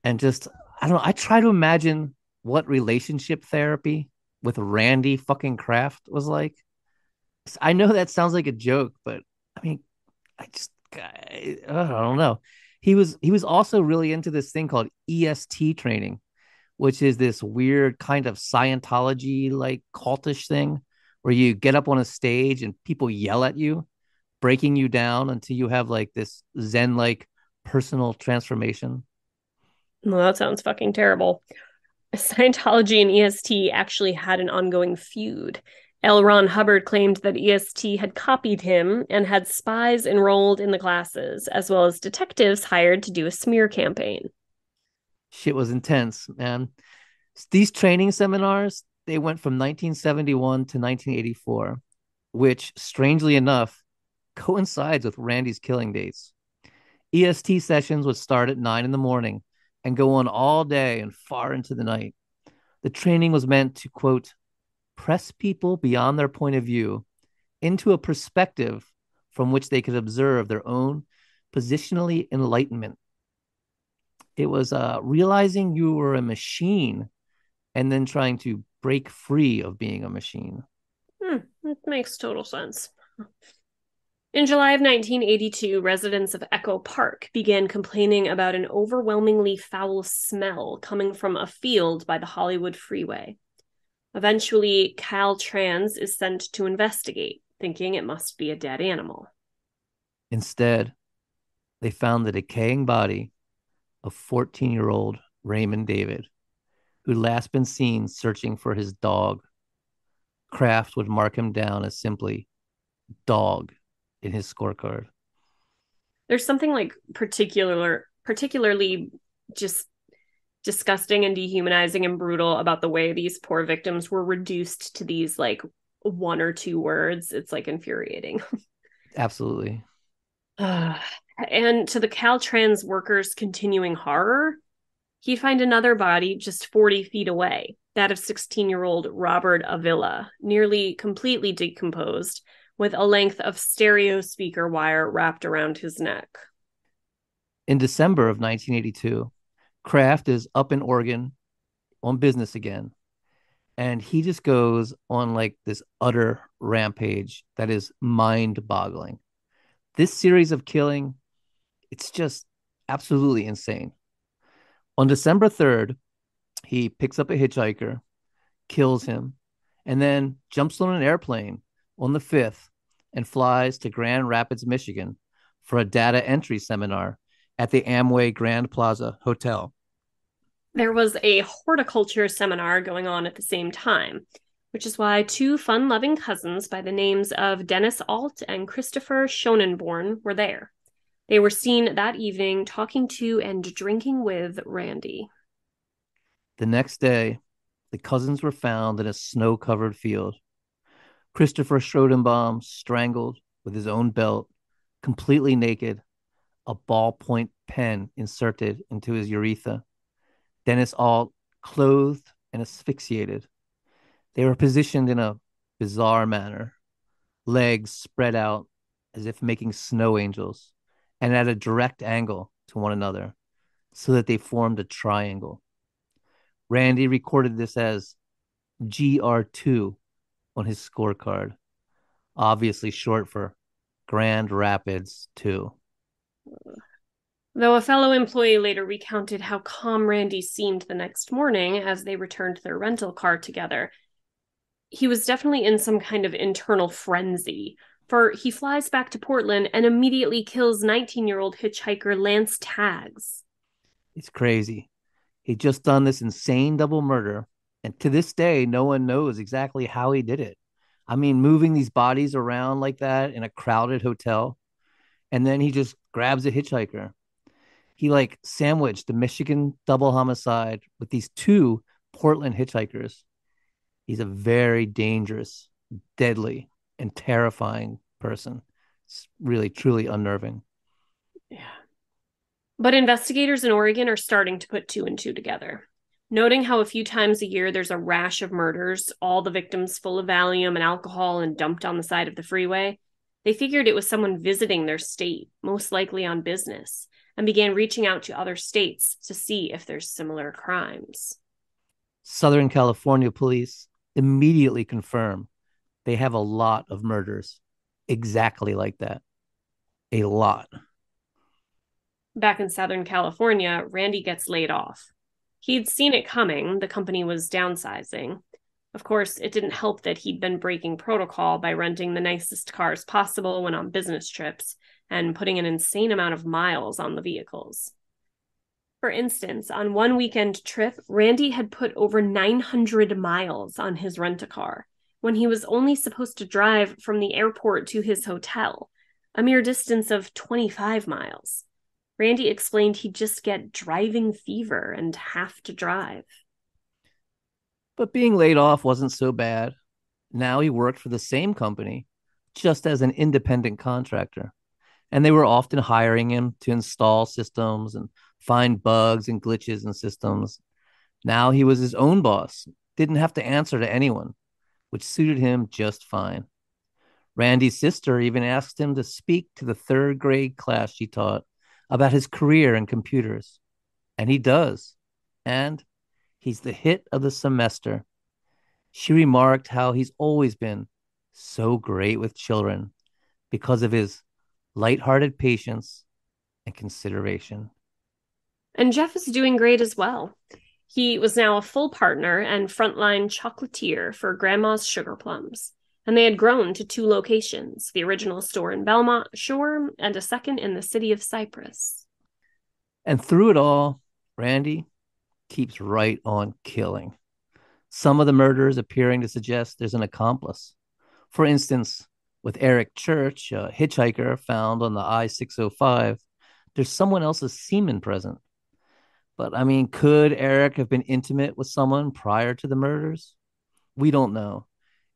And just, I don't know, I try to imagine what relationship therapy with Randy fucking Kraft was like. I know that sounds like a joke, but I mean, I don't know. He was also really into this thing called EST training, which is this weird kind of Scientology like cultish thing where you get up on a stage and people yell at you, breaking you down until you have like this Zen like personal transformation. Well, that sounds fucking terrible. Scientology and EST actually had an ongoing feud. L. Ron Hubbard claimed that EST had copied him and had spies enrolled in the classes, as well as detectives hired to do a smear campaign. Shit was intense, man. These training seminars, they went from 1971 to 1984, which strangely enough coincides with Randy's killing dates. EST sessions would start at 9 in the morning and go on all day and far into the night. The training was meant to, quote, press people beyond their point of view into a perspective from which they could observe their own positionally enlightenment. It was realizing you were a machine and then trying to break free of being a machine. It makes total sense. In July of 1982, residents of Echo Park began complaining about an overwhelmingly foul smell coming from a field by the Hollywood freeway. Eventually, Caltrans is sent to investigate, thinking it must be a dead animal. Instead, they found the decaying body of 14-year-old Raymond David, who'd last been seen searching for his dog. Kraft would mark him down as simply dog in his scorecard. There's something like particularly just disgusting and dehumanizing and brutal about the way these poor victims were reduced to these like one or two words. It's like infuriating. Absolutely. And to the Caltrans workers' continuing horror, he'd find another body just 40 feet away, that of 16-year-old Robert Avila, nearly completely decomposed, with a length of stereo speaker wire wrapped around his neck. In December of 1982, Kraft is up in Oregon on business again, and he just goes on like this utter rampage that is mind-boggling. This series of killing, it's just absolutely insane. On December 3rd, he picks up a hitchhiker, kills him, and then jumps on an airplane on the 5th and flies to Grand Rapids, Michigan for a data entry seminar at the Amway Grand Plaza Hotel. There was a horticulture seminar going on at the same time, which is why two fun-loving cousins by the names of Dennis Alt and Christopher Schonenborn were there. They were seen that evening talking to and drinking with Randy. The next day, the cousins were found in a snow-covered field. Christopher Schrodenbaum strangled with his own belt, completely naked, a ballpoint pen inserted into his urethra. Dennis Alt clothed and asphyxiated. They were positioned in a bizarre manner, legs spread out as if making snow angels, and at a direct angle to one another, so that they formed a triangle. Randy recorded this as GR2 on his scorecard, obviously short for Grand Rapids 2. Though a fellow employee later recounted how calm Randy seemed the next morning as they returned to their rental car together, he was definitely in some kind of internal frenzy, for he flies back to Portland and immediately kills 19-year-old hitchhiker Lance Taggs. It's crazy. He'd just done this insane double murder, and to this day, no one knows exactly how he did it. I mean, moving these bodies around like that in a crowded hotel, and then he just grabs a hitchhiker. He like sandwiched the Michigan double homicide with these two Portland hitchhikers. He's a very dangerous, deadly, and terrifying person. It's really, truly unnerving. Yeah. But investigators in Oregon are starting to put two and two together. Noting how a few times a year there's a rash of murders, all the victims full of Valium and alcohol and dumped on the side of the freeway, they figured it was someone visiting their state, most likely on business, and began reaching out to other states to see if there's similar crimes. Southern California police immediately confirm they have a lot of murders exactly like that. A lot. Back in Southern California, Randy gets laid off. He'd seen it coming. The company was downsizing. Of course, it didn't help that he'd been breaking protocol by renting the nicest cars possible when on business trips and putting an insane amount of miles on the vehicles. For instance, on one weekend trip, Randy had put over 900 miles on his rent-a-car when he was only supposed to drive from the airport to his hotel, a mere distance of 25 miles. Randy explained he'd just get driving fever and have to drive. But being laid off wasn't so bad. Now he worked for the same company, just as an independent contractor. And they were often hiring him to install systems and find bugs and glitches in systems. Now he was his own boss, didn't have to answer to anyone, which suited him just fine. Randy's sister even asked him to speak to the third grade class she taught about his career in computers. And he does. And he's the hit of the semester. She remarked how he's always been so great with children because of his lighthearted patience and consideration. And Jeff is doing great as well. He was now a full partner and frontline chocolatier for Grandma's Sugar Plums. And they had grown to two locations, the original store in Belmont Shore and a second in the city of Cypress. And through it all, Randy keeps right on killing. Some of the murders appearing to suggest there's an accomplice. For instance, with Eric Church, a hitchhiker found on the I-605, there's someone else's semen present. But I mean, could Eric have been intimate with someone prior to the murders? We don't know.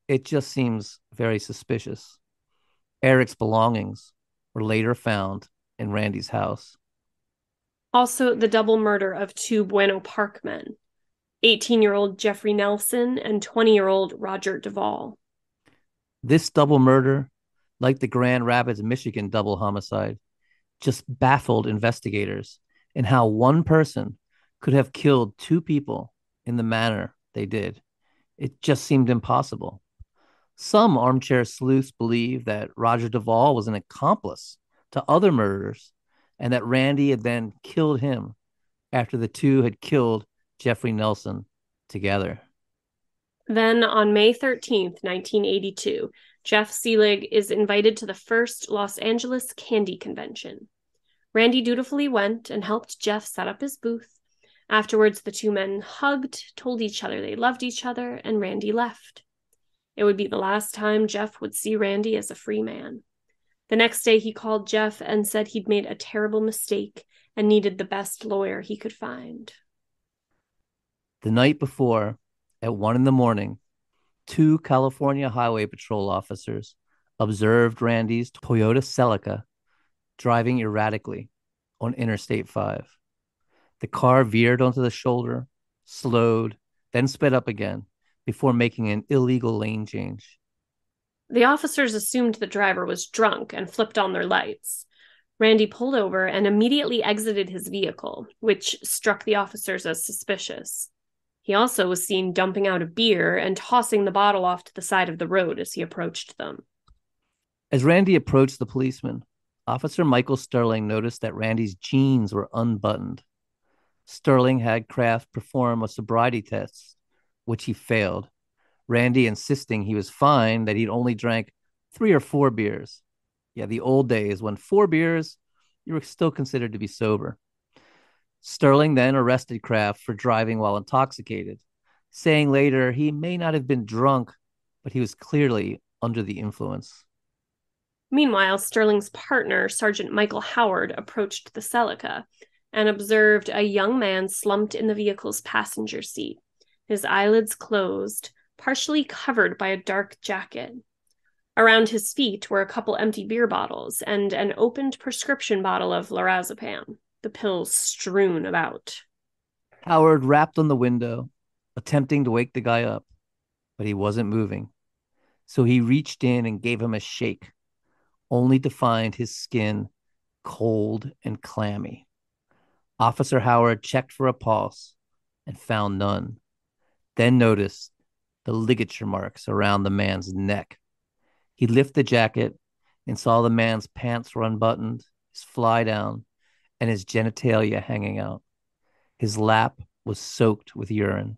It just seems very suspicious. Eric's belongings were later found in Randy's house. Also, the double murder of two Bueno Park men. 18-year-old Jeffrey Nelson and 20-year-old Roger Duvall. This double murder, like the Grand Rapids, Michigan double homicide, just baffled investigators in how one person could have killed two people in the manner they did. It just seemed impossible. Some armchair sleuths believe that Roger Duvall was an accomplice to other murders and that Randy had then killed him after the two had killed Jeffrey Nelson together. Then on May 13th, 1982, Jeff Seelig is invited to the first Los Angeles Candy Convention. Randy dutifully went and helped Jeff set up his booth. Afterwards, the two men hugged, told each other they loved each other, and Randy left. It would be the last time Jeff would see Randy as a free man. The next day, he called Jeff and said he'd made a terrible mistake and needed the best lawyer he could find. The night before, at 1 a.m, two California Highway Patrol officers observed Randy's Toyota Celica driving erratically on Interstate 5. The car veered onto the shoulder, slowed, then sped up again before making an illegal lane change. The officers assumed the driver was drunk and flipped on their lights. Randy pulled over and immediately exited his vehicle, which struck the officers as suspicious. He also was seen dumping out a beer and tossing the bottle off to the side of the road as he approached them. As Randy approached the policeman, Officer Michael Sterling noticed that Randy's jeans were unbuttoned. Sterling had Kraft perform a sobriety test, which he failed. Randy insisting he was fine, that he'd only drank 3 or 4 beers. Yeah, the old days when 4 beers, you were still considered to be sober. Sterling then arrested Kraft for driving while intoxicated, saying later he may not have been drunk, but he was clearly under the influence. Meanwhile, Sterling's partner, Sergeant Michael Howard, approached the Celica and observed a young man slumped in the vehicle's passenger seat, his eyelids closed, partially covered by a dark jacket. Around his feet were a couple empty beer bottles and an opened prescription bottle of lorazepam, the pills strewn about. Howard rapped on the window, attempting to wake the guy up, but he wasn't moving. So he reached in and gave him a shake, only to find his skin cold and clammy. Officer Howard checked for a pulse and found none, then noticed the ligature marks around the man's neck. He lifted the jacket and saw the man's pants were unbuttoned, his fly down, and his genitalia hanging out. His lap was soaked with urine.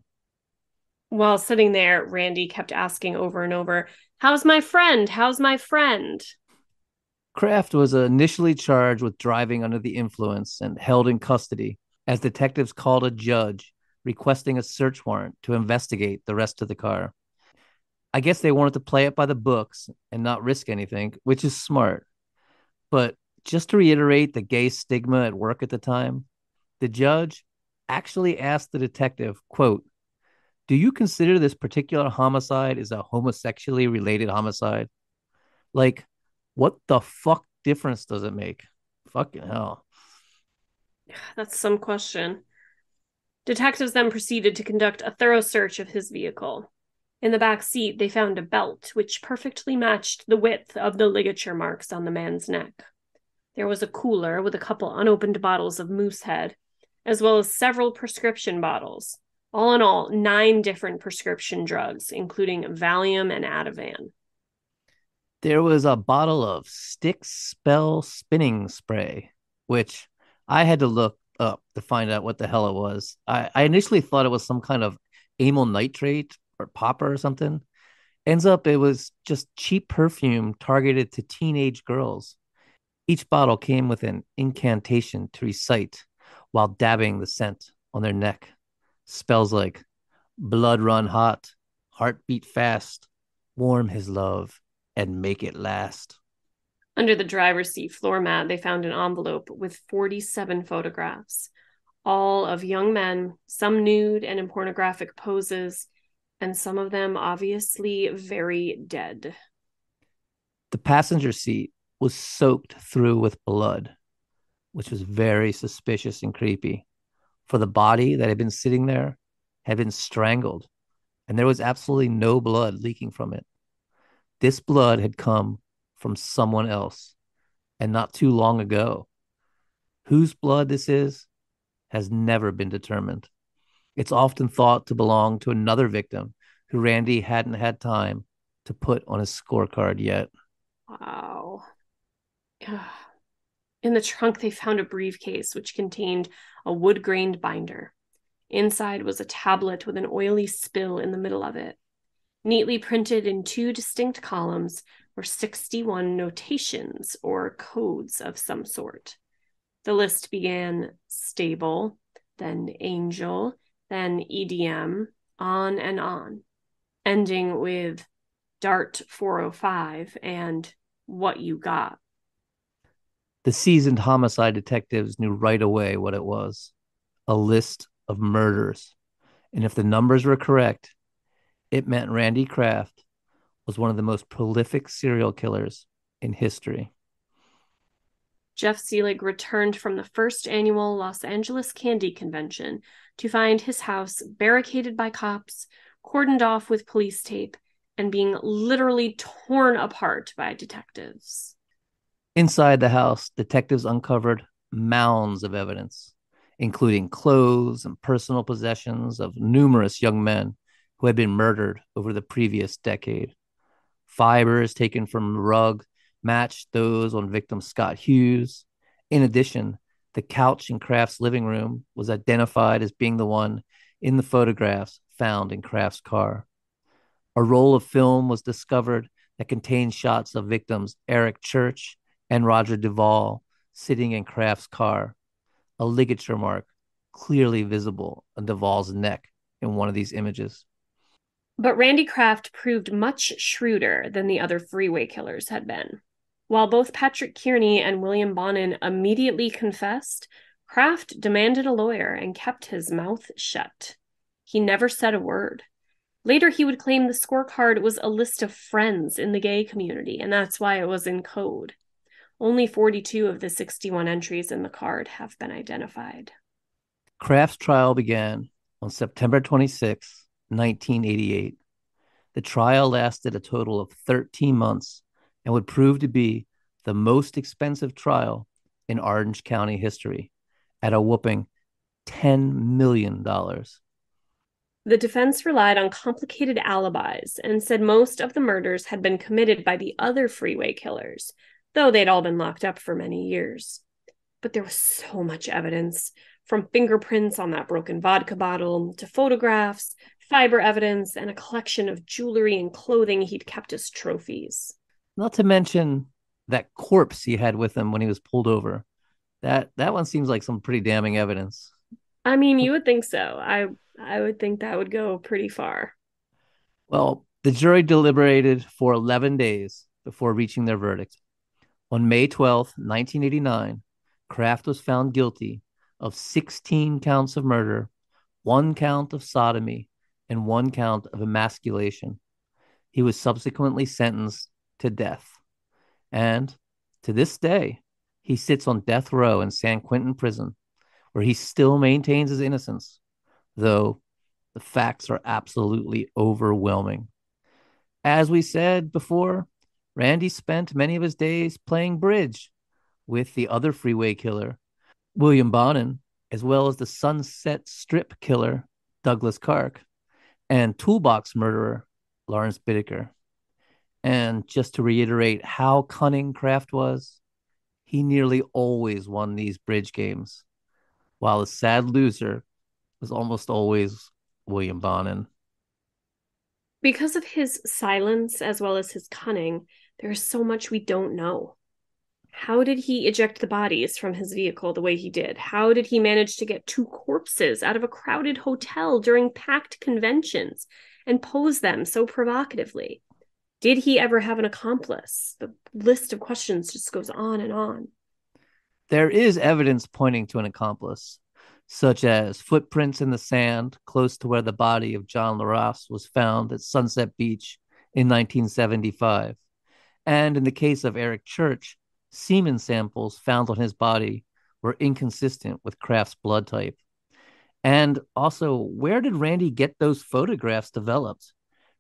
While sitting there, Randy kept asking over and over, "How's my friend? How's my friend?" Kraft was initially charged with driving under the influence and held in custody as detectives called a judge requesting a search warrant to investigate the rest of the car. I guess they wanted to play it by the books and not risk anything, which is smart. But just to reiterate the gay stigma at work at the time, the judge actually asked the detective, quote, "Do you consider this particular homicide is a homosexually related homicide? Like, what the fuck difference does it make? Fucking hell." That's some question. Detectives then proceeded to conduct a thorough search of his vehicle. In the back seat, they found a belt which perfectly matched the width of the ligature marks on the man's neck. There was a cooler with a couple unopened bottles of Moosehead, as well as several prescription bottles. All in all, 9 different prescription drugs, including Valium and Ativan. There was a bottle of stick spell spinning spray, which I had to look up to find out what the hell it was. I initially thought it was some kind of amyl nitrate or popper or something. Ends up it was just cheap perfume targeted to teenage girls. Each bottle came with an incantation to recite while dabbing the scent on their neck. Spells like blood run hot, heart beat fast, warm his love, and make it last. Under the driver's seat floor mat, they found an envelope with 47 photographs, all of young men, some nude and in pornographic poses, and some of them obviously very dead. The passenger seat was soaked through with blood, which was very suspicious and creepy. For the body that had been sitting there, had been strangled, and there was absolutely no blood leaking from it. This blood had come from someone else, and not too long ago. Whose blood this is has never been determined. It's often thought to belong to another victim who Randy hadn't had time to put on his scorecard yet. Wow. In the trunk, they found a briefcase which contained a wood grained binder. Inside was a tablet with an oily spill in the middle of it. Neatly printed in two distinct columns were 61 notations or codes of some sort. The list began stable, then angel, then EDM, on and on, ending with Dart 405 and what you got. The seasoned homicide detectives knew right away what it was: a list of murders. And if the numbers were correct, it meant Randy Kraft was one of the most prolific serial killers in history. Jeff Seelig returned from the first annual Los Angeles Candy Convention to find his house barricaded by cops, cordoned off with police tape, and being literally torn apart by detectives. Inside the house, detectives uncovered mounds of evidence, including clothes and personal possessions of numerous young men who had been murdered over the previous decade. Fibers taken from the rug matched those on victim Scott Hughes. In addition, the couch in Kraft's living room was identified as being the one in the photographs found in Kraft's car. A roll of film was discovered that contained shots of victims Eric Church and Roger Duvall sitting in Kraft's car, a ligature mark clearly visible on Duvall's neck in one of these images. But Randy Kraft proved much shrewder than the other freeway killers had been. While both Patrick Kearney and William Bonin immediately confessed, Kraft demanded a lawyer and kept his mouth shut. He never said a word. Later, he would claim the scorecard was a list of friends in the gay community, and that's why it was in code. Only 42 of the 61 entries in the card have been identified. Kraft's trial began on September 26, 1988. The trial lasted a total of 13 months and would prove to be the most expensive trial in Orange County history at a whopping $10 million. The defense relied on complicated alibis and said most of the murders had been committed by the other freeway killers, though they'd all been locked up for many years. But there was so much evidence, from fingerprints on that broken vodka bottle to photographs, fiber evidence, and a collection of jewelry and clothing he'd kept as trophies. Not to mention that corpse he had with him when he was pulled over. That one seems like some pretty damning evidence. I mean, you would think so. I would think that would go pretty far. Well, the jury deliberated for 11 days before reaching their verdict. On May 12th, 1989, Kraft was found guilty of 16 counts of murder, 1 count of sodomy, and 1 count of emasculation. He was subsequently sentenced to death. And to this day, he sits on death row in San Quentin prison, where he still maintains his innocence, though the facts are absolutely overwhelming. As we said before, Randy spent many of his days playing bridge with the other freeway killer, William Bonin, as well as the Sunset Strip killer, Douglas Kark, and toolbox murderer, Lawrence Bittaker. And just to reiterate how cunning Kraft was, he nearly always won these bridge games, while the sad loser was almost always William Bonin. Because of his silence as well as his cunning, there is so much we don't know. How did he eject the bodies from his vehicle the way he did? How did he manage to get 2 corpses out of a crowded hotel during packed conventions and pose them so provocatively? Did he ever have an accomplice? The list of questions just goes on and on. There is evidence pointing to an accomplice, such as footprints in the sand close to where the body of John LaRosse was found at Sunset Beach in 1975. And in the case of Eric Church, semen samples found on his body were inconsistent with Kraft's blood type. And also, where did Randy get those photographs developed?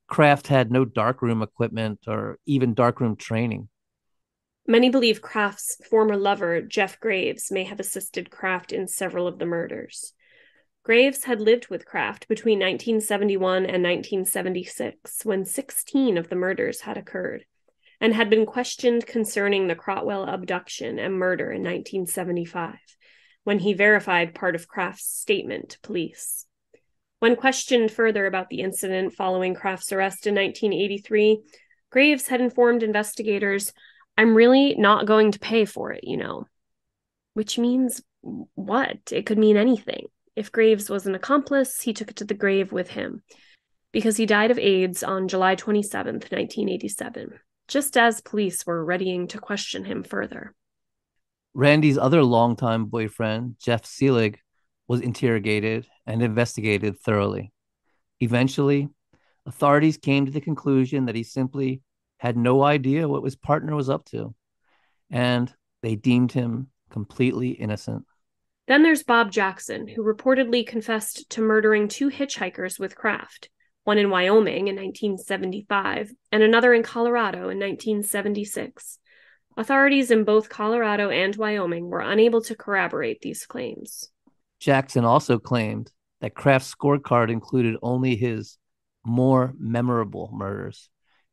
Kraft had no darkroom equipment or even darkroom training. Many believe Kraft's former lover, Jeff Graves, may have assisted Kraft in several of the murders. Graves had lived with Kraft between 1971 and 1976, when 16 of the murders had occurred, and had been questioned concerning the Crotwell abduction and murder in 1975, when he verified part of Kraft's statement to police. When questioned further about the incident following Kraft's arrest in 1983, Graves had informed investigators, "I'm really not going to pay for it, you know." Which means what? It could mean anything. If Graves was an accomplice, he took it to the grave with him, because he died of AIDS on July 27th, 1987, just as police were readying to question him further. Randy's other longtime boyfriend, Jeff Seelig, was interrogated and investigated thoroughly. Eventually, authorities came to the conclusion that he simply had no idea what his partner was up to, and they deemed him completely innocent. Then there's Bob Jackson, who reportedly confessed to murdering two hitchhikers with Kraft, one in Wyoming in 1975 and another in Colorado in 1976. Authorities in both Colorado and Wyoming were unable to corroborate these claims. Jackson also claimed that Kraft's scorecard included only his more memorable murders.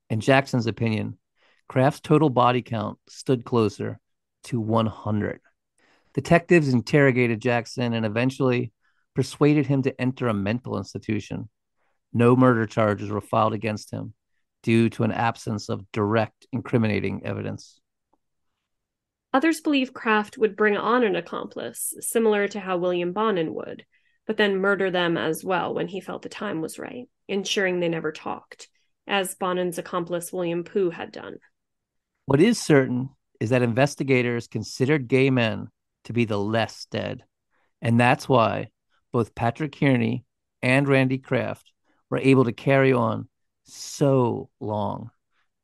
In Jackson's opinion, Kraft's total body count stood closer to 100. Detectives interrogated Jackson and eventually persuaded him to enter a mental institution. No murder charges were filed against him due to an absence of direct incriminating evidence. Others believe Kraft would bring on an accomplice, similar to how William Bonin would, but then murder them as well when he felt the time was right, ensuring they never talked, as Bonin's accomplice William Pooh had done. What is certain is that investigators considered gay men to be the less dead, and that's why both Patrick Kearney and Randy Kraft were able to carry on so long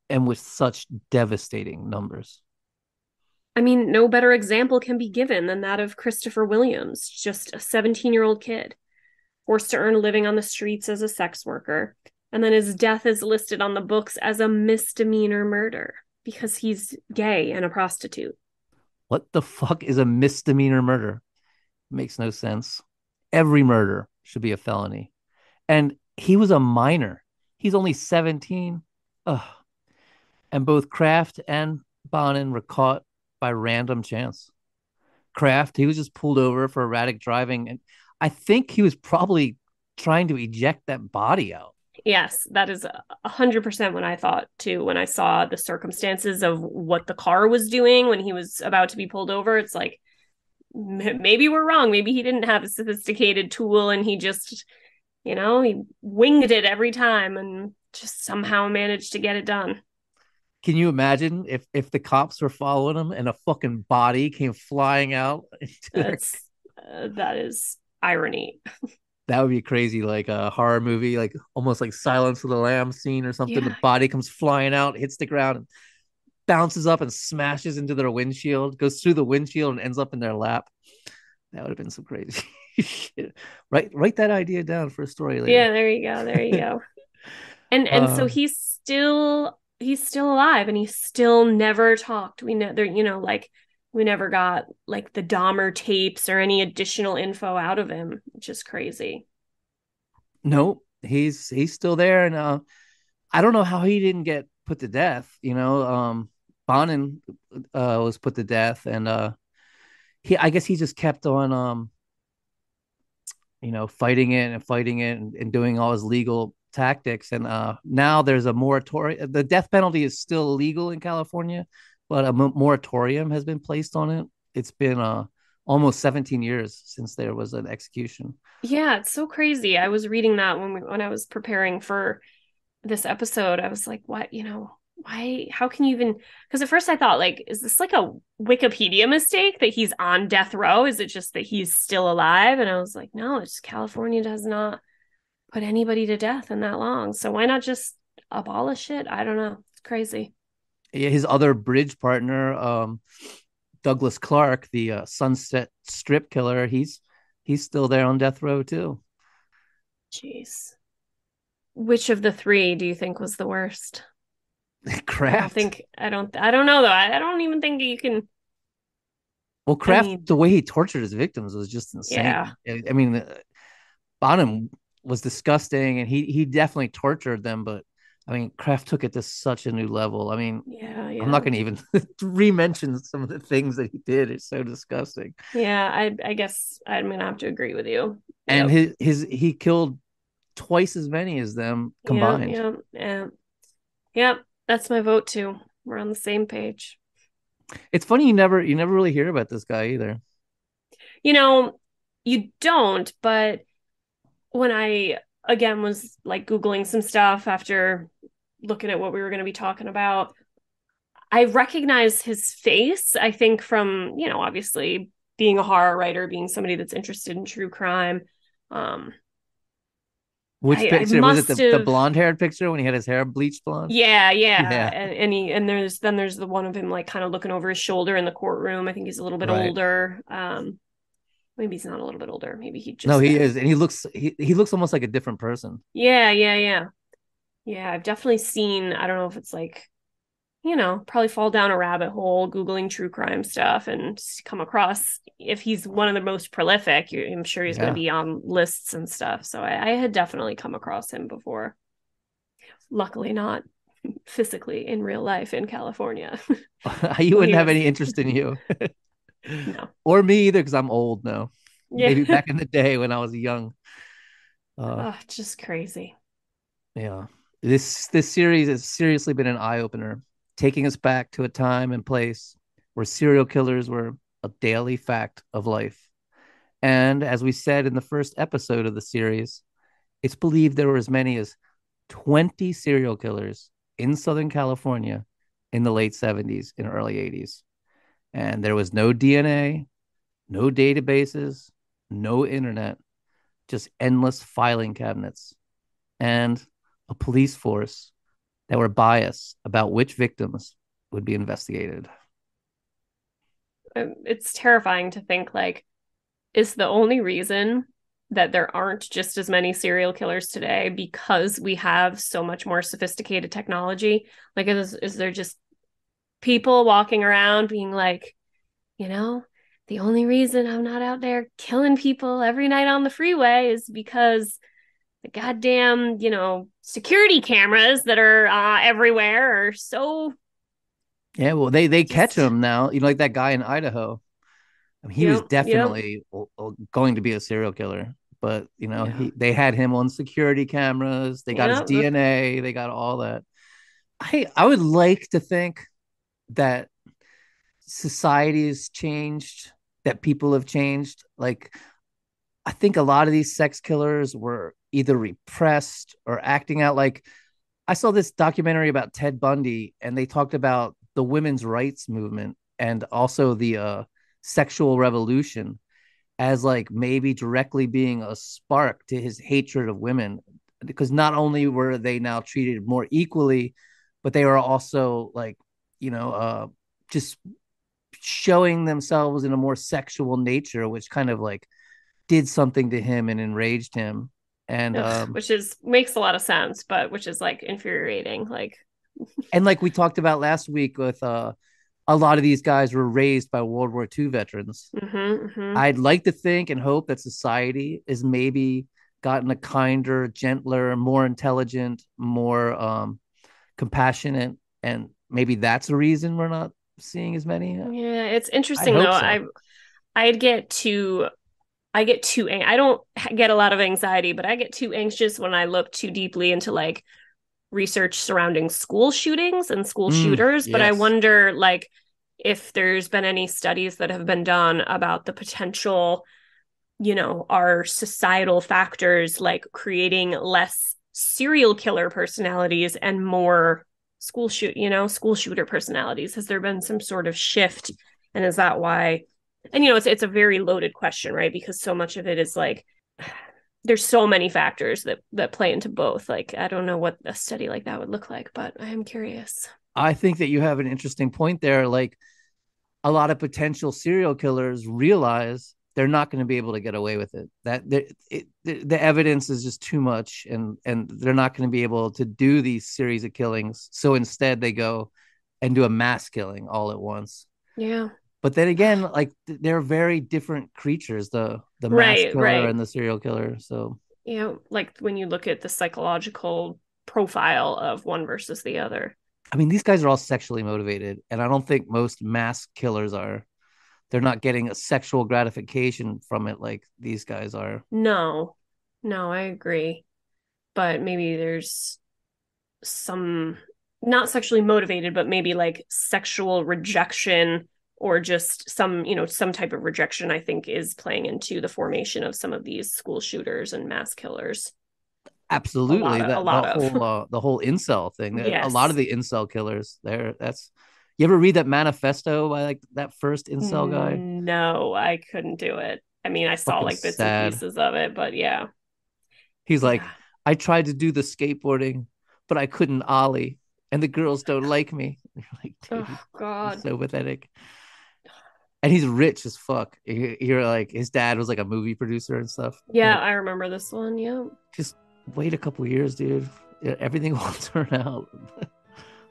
and with such devastating numbers. I mean, no better example can be given than that of Christopher Williams, just a 17-year-old kid, forced to earn a living on the streets as a sex worker, and then his death is listed on the books as a misdemeanor murder because he's gay and a prostitute. What the fuck is a misdemeanor murder? Makes no sense. Every murder should be a felony. And he was a minor. He's only 17. Ugh. And both Kraft and Bonin were caught by random chance. Kraft, he was just pulled over for erratic driving. And I think he was probably trying to eject that body out. Yes, that is 100% what I thought too when I saw the circumstances of what the car was doing when he was about to be pulled over. It's like, maybe we're wrong. Maybe he didn't have a sophisticated tool and he just, he winged it every time and just somehow managed to get it done. Can you imagine if the cops were following him and a fucking body came flying out? That is irony. That would be crazy, like a horror movie, like almost like Silence of the Lambs scene or something. Yeah. The body comes flying out, hits the ground, and bounces up and smashes into their windshield, goes through the windshield and ends up in their lap. That would have been some crazy shit. Write that idea down for a story later. Yeah, there you go. There you go. And so he's still alive and he still never talked. We know there, like we never got like the Dahmer tapes or any additional info out of him, which is crazy. No, he's still there, and I don't know how he didn't get put to death. Bonin was put to death, and I guess he just kept on fighting it and doing all his legal tactics. And now there's a moratorium. The death penalty is still illegal in California, but a moratorium has been placed on it. It's been almost 17 years since there was an execution. Yeah, it's so crazy. I was reading that when I was preparing for this episode. I was like, what, why, how can you even, because at first I thought, like, is this like a Wikipedia mistake that he's on death row? Is it just that he's still alive? And I was like, no, it's California does not put anybody to death in that long. So why not just abolish it? I don't know. It's crazy. Yeah, his other bridge partner, Douglas Clark, the Sunset Strip killer, he's He's still there on death row too. Jeez. Which of the three do you think was the worst? Kraft. I don't know though. I don't even think you can. Well, I Kraft, mean, the way he tortured his victims was just yeah, insane. I mean, Bonin was disgusting, and he definitely tortured them. But I mean, Kraft took it to such a new level. I mean, yeah, I'm not yeah, going to even re-mention some of the things that he did. It's so disgusting. yeah. I guess I'm gonna have to agree with you. And Yep, he killed twice as many as them yeah, combined. yeah, yeah. Yep, that's my vote too. We're on the same page. It's funny you never really hear about this guy either. You know, you don't, but when I again was like Googling some stuff after looking at what we were going to be talking about, I recognize his face, I think, from, obviously being a horror writer, being somebody that's interested in true crime. Um, Which I picture was it? must The have, blonde haired picture when he had his hair bleached blonde? yeah, yeah. Yeah, And there's the one of him like kind of looking over his shoulder in the courtroom. I think he's a little bit right. older. Maybe he's not a little bit older. Maybe he No, just he is, and he looks almost like a different person. yeah, yeah, yeah. Yeah, I've definitely seen, I don't know if it's like, probably fall down a rabbit hole Googling true crime stuff and come across, if he's one of the most prolific, I'm sure he's going to Yeah. be on lists and stuff. So I had definitely come across him before. Luckily, not physically in real life in California You when wouldn't he have was, any interest in you. no. Or me either, because I'm old now. Maybe Yeah. back in the day when I was young. Uh, Oh, just crazy. yeah. This series has seriously been an eye opener, taking us back to a time and place where serial killers were a daily fact of life. And as we said in the first episode of the series, it's believed there were as many as 20 serial killers in Southern California in the late 70s and early 80s. And there was no DNA, no databases, no internet, just endless filing cabinets and a police force that were biased about which victims would be investigated. It's terrifying to think like, is the only reason that there aren't just as many serial killers today because we have so much more sophisticated technology? Like, is there just people walking around being like, you know, the only reason I'm not out there killing people every night on the freeway is because the goddamn, security cameras that are everywhere are so Yeah, well, they catch just, him now. Like that guy in Idaho. I mean, he was yep, yep, definitely going to be a serial killer, but yeah, they had him on security cameras. They got his yep. DNA. They got all that. I would like to think that society has changed, that people have changed. Like, I think a lot of these sex killers were either repressed or acting out. Like, I saw this documentary about Ted Bundy, and they talked about the women's rights movement and also the sexual revolution as like maybe directly being a spark to his hatred of women, because not only were they now treated more equally, but they were also like, just showing themselves in a more sexual nature, which kind of like did something to him and enraged him. And Ugh, which is makes a lot of sense, but which is like infuriating. Like, like we talked about last week with a lot of these guys were raised by World War II veterans. mm-hmm. I'd like to think and hope that society is maybe gotten a kinder, gentler, more intelligent, more compassionate, and maybe that's a reason we're not seeing as many. Yeah, it's I interesting though. hope so. I'd get too I get too I don't get a lot of anxiety, but I get too anxious when I look too deeply into like research surrounding school shootings and school shooters, but I Yes. wonder like if there's been any studies that have been done about the potential, our societal factors like creating less serial killer personalities and more school shooter personalities. Has there been some sort of shift, and is that why? And it's a very loaded question, right? Because so much of it is like there's so many factors that play into both. Like, I don't know what a study like that would look like, but I am curious. I think that you have an interesting point there. Like, a lot of potential serial killers realize they're not going to be able to get away with it. The evidence is just too much, and they're not going to be able to do these series of killings. So instead, they go and do a mass killing all at once. Yeah. But then again, like they're very different creatures, the mass killer and the serial killer. So like when you look at the psychological profile of one versus the other. I mean, these guys are all sexually motivated, and I don't think most mass killers are. They're not getting a sexual gratification from it like these guys are. No, I agree. But maybe there's some, not sexually motivated, but maybe like sexual rejection, or just some type of rejection, I think, is playing into the formation of some of these school shooters and mass killers. Absolutely. A lot of the whole incel thing. Yes. A lot of the incel killers you ever read that manifesto by like that first incel guy? No, I couldn't do it. I mean, I saw like bits and pieces of it, but yeah. He's like, I tried to do the skateboarding, but I couldn't ollie, and the girls don't like me. You're like, dude, oh God, so pathetic. And he's rich as fuck. You're like, his dad was like a movie producer and stuff. Yeah, I remember this one. Yeah. Just wait a couple years, dude. Everything will turn out.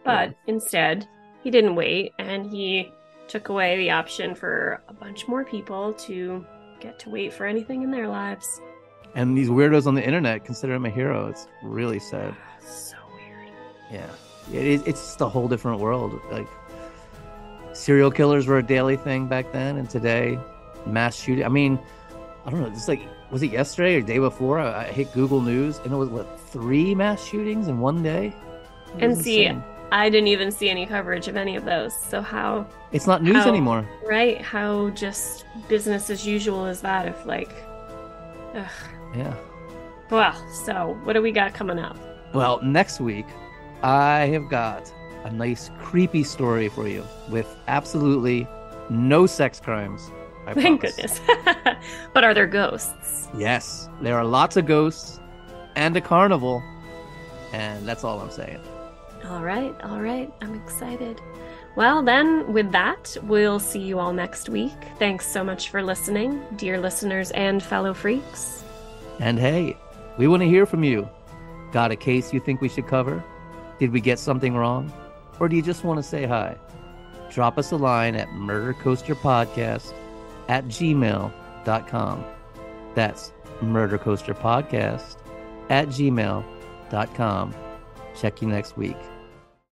But instead, he didn't wait, and he took away the option for a bunch more people to get to wait for anything in their lives. And these weirdos on the internet consider him a hero. It's really sad. So weird. Yeah. It's just a whole different world. Like, serial killers were a daily thing back then, and today, mass shooting. I mean, I don't know. It's like, was it yesterday or the day before? I hit Google News, and it was 3 mass shootings in one day. And see, I didn't even see any coverage of any of those. So how? It's not news anymore, right? How just business as usual is that? If like, ugh. Yeah. Well, so what do we got coming up? Well, next week, I have got a nice creepy story for you with absolutely no sex crimes. Thank goodness. But are there ghosts? Yes, there are lots of ghosts and a carnival, and that's all I'm saying. All right. I'm excited. Well, then, with that, we'll see you all next week. Thanks so much for listening, dear listeners and fellow freaks. And hey, we want to hear from you. Got a case you think we should cover? Did we get something wrong? Or do you just want to say hi? Drop us a line at murdercoasterpodcast@gmail.com. That's murdercoasterpodcast@gmail.com. Check you next week.